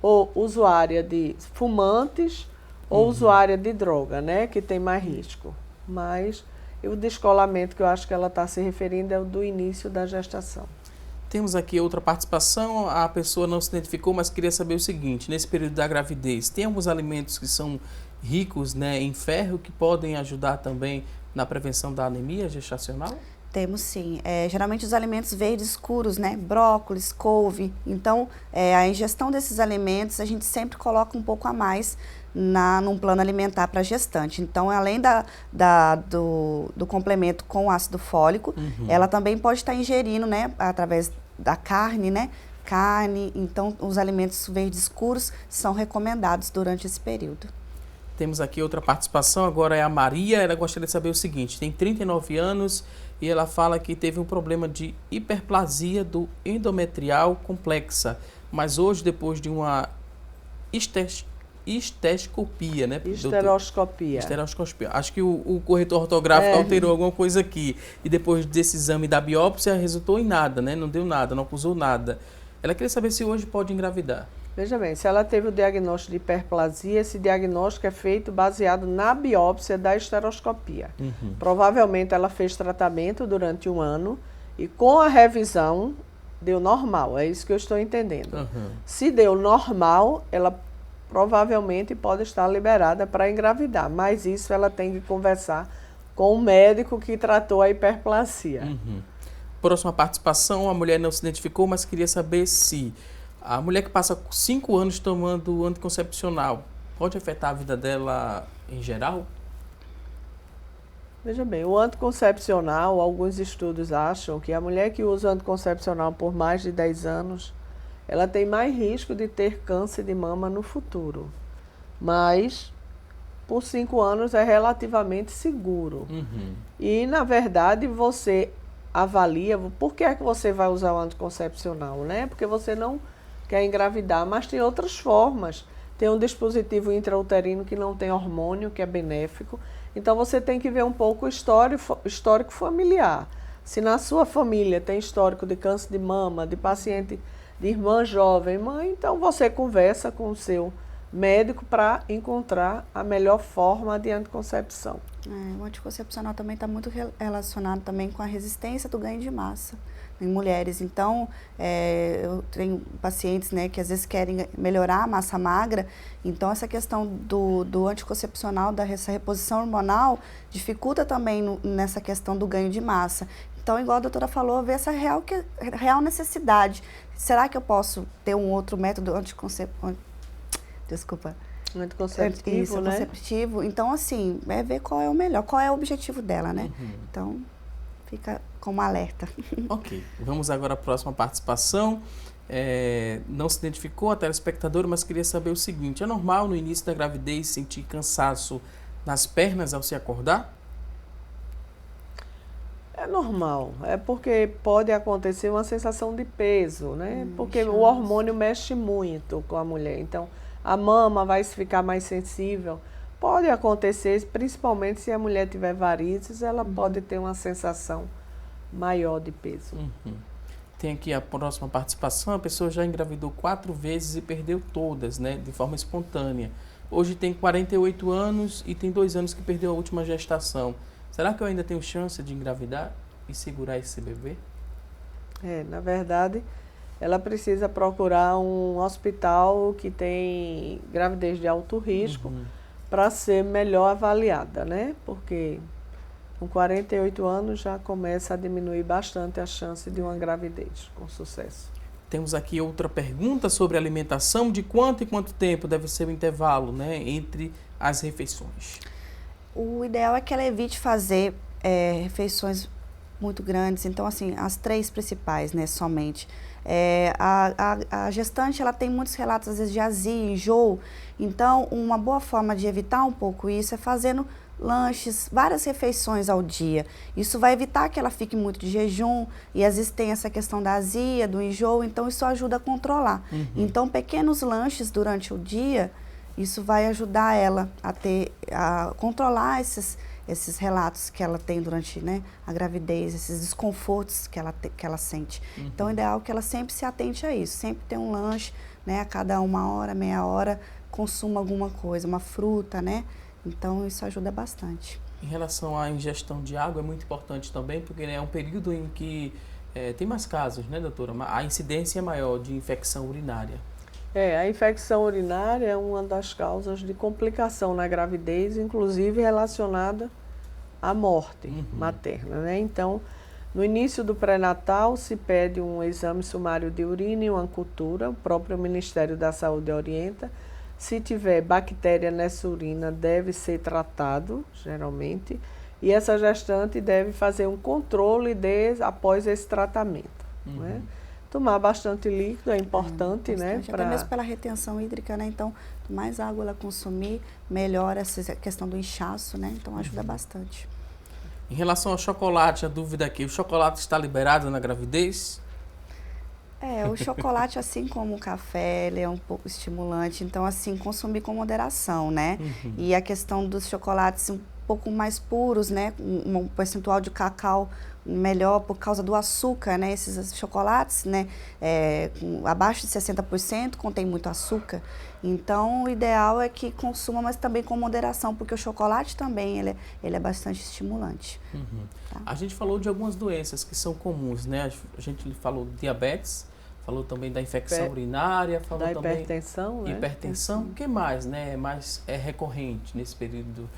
ou usuária de fumantes ou usuária de droga, né, que tem mais risco. Mas o descolamento que eu acho que ela está se referindo é o do início da gestação. Temos aqui outra participação, a pessoa não se identificou, mas queria saber o seguinte, nesse período da gravidez, tem alguns alimentos que são ricos, né, em ferro que podem ajudar também na prevenção da anemia gestacional? Temos sim. Geralmente os alimentos verdes escuros, né? Brócolis, couve. Então, a ingestão desses alimentos, a gente sempre coloca um pouco a mais num plano alimentar para a gestante. Então, além do complemento com ácido fólico, ela também pode estar ingerindo, né? Através da carne, né? Então, os alimentos verdes escuros são recomendados durante esse período. Temos aqui outra participação, agora é a Maria, ela gostaria de saber o seguinte, tem 39 anos e ela fala que teve um problema de hiperplasia do endometrial complexa, mas hoje depois de uma histeroscopia, né? Histeroscopia. Acho que o corretor ortográfico alterou alguma coisa aqui e depois desse exame da biópsia resultou em nada, né? Não deu nada, não acusou nada. Ela queria saber se hoje pode engravidar. Veja bem, se ela teve o diagnóstico de hiperplasia, esse diagnóstico é feito baseado na biópsia da histeroscopia. Provavelmente ela fez tratamento durante 1 ano e com a revisão deu normal, é isso que eu estou entendendo. Se deu normal, ela provavelmente pode estar liberada para engravidar, mas isso ela tem que conversar com o médico que tratou a hiperplasia. Próxima participação, a mulher não se identificou, mas queria saber se a mulher que passa 5 anos tomando anticoncepcional pode afetar a vida dela em geral? Veja bem, o anticoncepcional, alguns estudos acham que a mulher que usa o anticoncepcional por mais de 10 anos, ela tem mais risco de ter câncer de mama no futuro. Mas, por 5 anos, é relativamente seguro. E, na verdade, você avalia por que é que você vai usar o anticoncepcional, né? Porque você não quer engravidar, mas tem outras formas. Tem um dispositivo intrauterino que não tem hormônio, que é benéfico. Então, você tem que ver um pouco o histórico familiar. Se na sua família tem histórico de câncer de mama, de paciente, de irmã jovem, mãe, então você conversa com o seu médico para encontrar a melhor forma de anticoncepção. O anticoncepcional também está muito relacionado também com a resistência do ganho de massa em mulheres. Então, eu tenho pacientes, né, que às vezes querem melhorar a massa magra, então essa questão do anticoncepcional, dessa reposição hormonal, dificulta também nessa questão do ganho de massa. Então, igual a doutora falou, ver essa real necessidade. Será que eu posso ter um outro método anticonceptivo, né? Anticonceptivo. Então, assim, é ver qual é o melhor, qual é o objetivo dela, né? Então, fica como alerta. Ok, vamos agora à próxima participação. Não se identificou a telespectadora, mas queria saber o seguinte: é normal no início da gravidez sentir cansaço nas pernas ao se acordar? É normal, é porque pode acontecer uma sensação de peso, né? Porque o hormônio mexe muito com a mulher, então a mama vai ficar mais sensível. Pode acontecer, principalmente se a mulher tiver varizes, ela pode ter uma sensação maior de peso. Tem aqui a próxima participação, a pessoa já engravidou 4 vezes e perdeu todas, né, de forma espontânea. Hoje tem 48 anos e tem 2 anos que perdeu a última gestação. Será que eu ainda tenho chance de engravidar e segurar esse bebê? Na verdade, ela precisa procurar um hospital que tem gravidez de alto risco para ser melhor avaliada, né? Porque com 48 anos já começa a diminuir bastante a chance de uma gravidez com sucesso. Temos aqui outra pergunta sobre alimentação. De quanto em quanto tempo deve ser o intervalo, né, entre as refeições? O ideal é que ela evite fazer refeições muito grandes. Então, assim, as 3 principais, né, somente. A gestante, ela tem muitos relatos, às vezes, de azia, enjoo. Então, uma boa forma de evitar um pouco isso é fazendo lanches, várias refeições ao dia. Isso vai evitar que ela fique muito de jejum e às vezes tem essa questão da azia, do enjoo, então isso ajuda a controlar. Então, pequenos lanches durante o dia, isso vai ajudar ela a controlar esses relatos que ela tem durante, né, a gravidez, esses desconfortos que ela sente. Então, o ideal é que ela sempre se atente a isso, sempre ter um lanche, né, a cada 1 hora, meia hora, consuma alguma coisa, uma fruta, né? Então, isso ajuda bastante. Em relação à ingestão de água, é muito importante também, porque, né, é um período em que tem mais casos, né, doutora? A incidência é maior de infecção urinária. A infecção urinária é uma das causas de complicação na gravidez, inclusive relacionada à morte materna, né? Então, no início do pré-natal, se pede um exame sumário de urina e uma cultura, o próprio Ministério da Saúde orienta. Se tiver bactéria nessa urina, deve ser tratado, geralmente, e essa gestante deve fazer um controle após esse tratamento, né? Tomar bastante líquido é importante, né? Até mesmo pela retenção hídrica, né? Então, mais água ela consumir, melhora essa questão do inchaço, né? Então, ajuda bastante. Em relação ao chocolate, a dúvida aqui, o chocolate está liberado na gravidez? O chocolate, assim como o café, ele é um pouco estimulante, então, assim, consumir com moderação, né? E a questão dos chocolates um pouco mais puros, né? Um percentual de cacau melhor por causa do açúcar, né? Esses chocolates, né? Abaixo de 60% contém muito açúcar. Então, o ideal é que consuma, mas também com moderação, porque o chocolate também ele é bastante estimulante. Tá? A gente falou de algumas doenças que são comuns, né? A gente falou do diabetes, falou também da infecção urinária, falou também hipertensão, né? Hipertensão. O que mais, né? Mais recorrente nesse período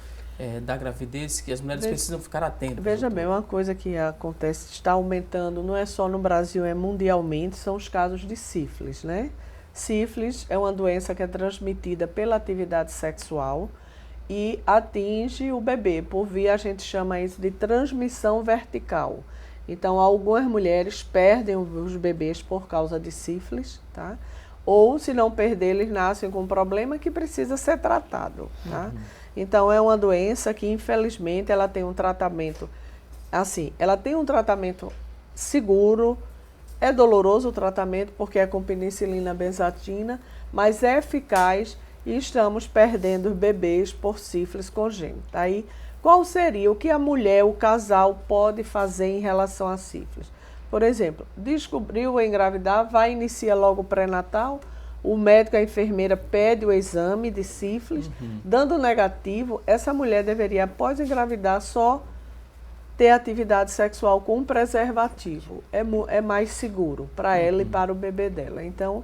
da gravidez que as mulheres precisam ficar atentas? Veja bem, uma coisa que acontece, está aumentando, não é só no Brasil, é mundialmente, são os casos de sífilis, né? Sífilis é uma doença que é transmitida pela atividade sexual e atinge o bebê, por via, a gente chama isso de transmissão vertical. Então, algumas mulheres perdem os bebês por causa de sífilis, tá? Ou, se não perder, eles nascem com um problema que precisa ser tratado, tá? Então, é uma doença que, infelizmente, ela tem um tratamento, assim, ela tem um tratamento seguro, é doloroso o tratamento, porque é com penicilina benzatina, mas é eficaz e estamos perdendo os bebês por sífilis congênita. Aí, qual seria o que a mulher, o casal, pode fazer em relação a sífilis? Por exemplo, descobriu engravidar, vai iniciar logo o pré-natal, o médico, a enfermeira pede o exame de sífilis, dando negativo, essa mulher deveria, após engravidar, só ter atividade sexual com um preservativo. É mais seguro para ela e para o bebê dela. Então,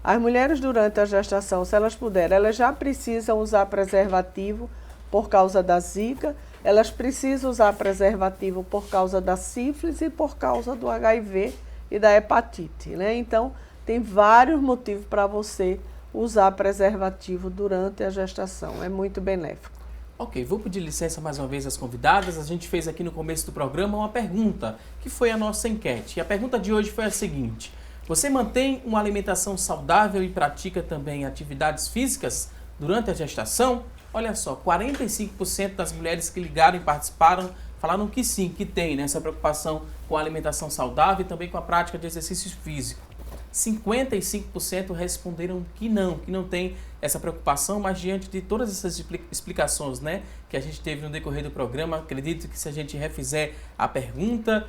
as mulheres durante a gestação, se elas puderem, elas já precisam usar preservativo por causa da zika, elas precisam usar preservativo por causa da sífilis e por causa do HIV e da hepatite, né? Então, tem vários motivos para você usar preservativo durante a gestação. É muito benéfico. Ok, vou pedir licença mais uma vez às convidadas. A gente fez aqui no começo do programa uma pergunta, que foi a nossa enquete. E a pergunta de hoje foi a seguinte: você mantém uma alimentação saudável e pratica também atividades físicas durante a gestação? Olha só, 45% das mulheres que ligaram e participaram falaram que sim, que tem, né, essa preocupação com a alimentação saudável e também com a prática de exercício físico. 55% responderam que não tem essa preocupação, mas diante de todas essas explicações, né, que a gente teve no decorrer do programa, acredito que se a gente refizer a pergunta,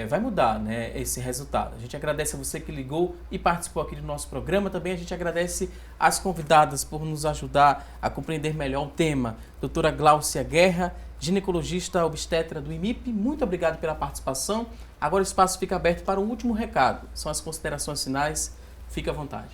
vai mudar, né, esse resultado. A gente agradece a você que ligou e participou aqui do nosso programa. Também a gente agradece as convidadas por nos ajudar a compreender melhor o tema. Doutora Gláucia Guerra, ginecologista obstetra do IMIP, muito obrigado pela participação. Agora o espaço fica aberto para o último recado. São as considerações finais. Fique à vontade.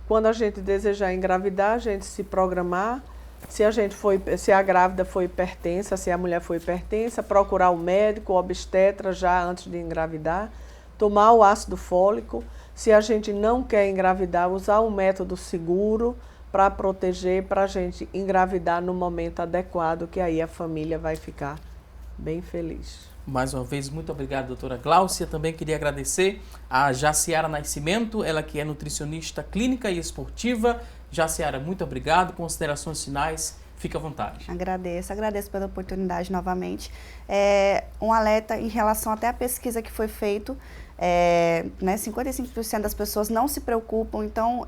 Quando a gente desejar engravidar, a gente se programar. Se a grávida foi hipertensa, se a mulher foi hipertensa, procurar o médico, o obstetra já antes de engravidar, tomar o ácido fólico. Se a gente não quer engravidar, usar um método seguro para proteger, para a gente engravidar no momento adequado, que aí a família vai ficar bem feliz. Mais uma vez, muito obrigado, doutora Gláucia. Também queria agradecer a Jaciara Nascimento, ela que é nutricionista clínica e esportiva. Jaciara, muito obrigado. Considerações finais, fica à vontade. Agradeço pela oportunidade novamente. Um alerta em relação até à pesquisa que foi feita, né, 55% das pessoas não se preocupam, então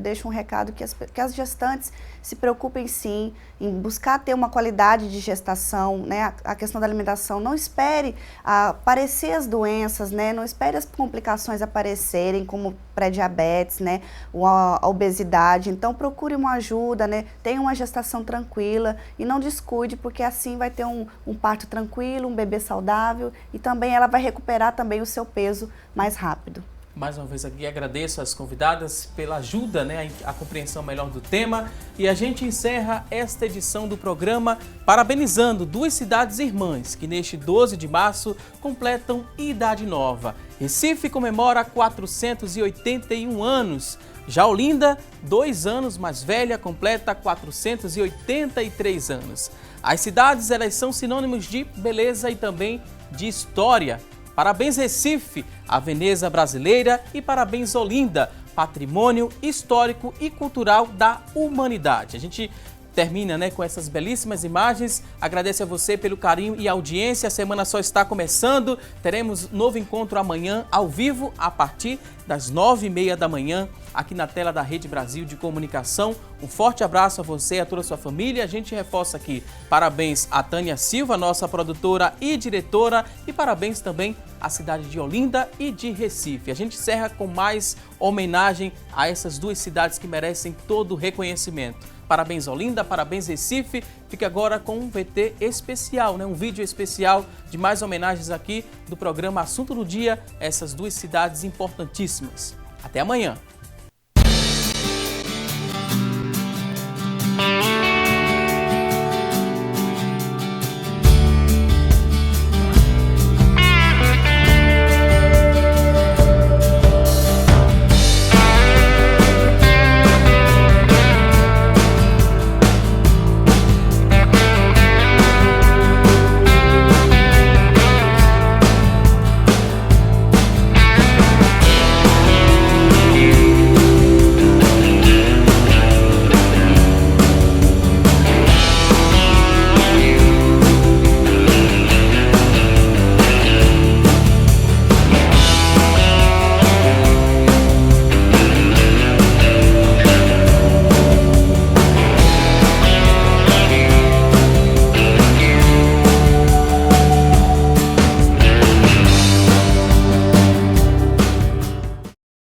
deixo um recado que as gestantes se preocupem sim em buscar ter uma qualidade de gestação, né, a questão da alimentação. Não espere aparecer as doenças, né, não espere as complicações aparecerem, como pré-diabetes, né, a obesidade. Então procure uma ajuda, né, tenha uma gestação tranquila e não descuide, porque assim vai ter um parto tranquilo, um bebê saudável e também ela vai recuperar também o seu peso mais rápido. Mais uma vez aqui agradeço às convidadas pela ajuda, né, a compreensão melhor do tema, e a gente encerra esta edição do programa parabenizando duas cidades irmãs que neste 12 de março completam idade nova. Recife comemora 481 anos. Já Olinda, 2 anos mais velha, completa 483 anos. As cidades, elas são sinônimos de beleza e também de história. Parabéns Recife, a Veneza brasileira, e parabéns Olinda, patrimônio histórico e cultural da humanidade. A gente termina, né, com essas belíssimas imagens. Agradeço a você pelo carinho e audiência. A semana só está começando. Teremos novo encontro amanhã, ao vivo, a partir das 9h30 da manhã, aqui na tela da Rede Brasil de Comunicação. Um forte abraço a você e a toda a sua família. A gente reforça aqui parabéns a Tânia Silva, nossa produtora e diretora, e parabéns também à cidade de Olinda e de Recife. A gente encerra com mais homenagem a essas duas cidades que merecem todo o reconhecimento. Parabéns Olinda, parabéns Recife. Fique agora com um VT especial, né? Um vídeo especial de mais homenagens aqui do programa Assunto do Dia, essas duas cidades importantíssimas. Até amanhã!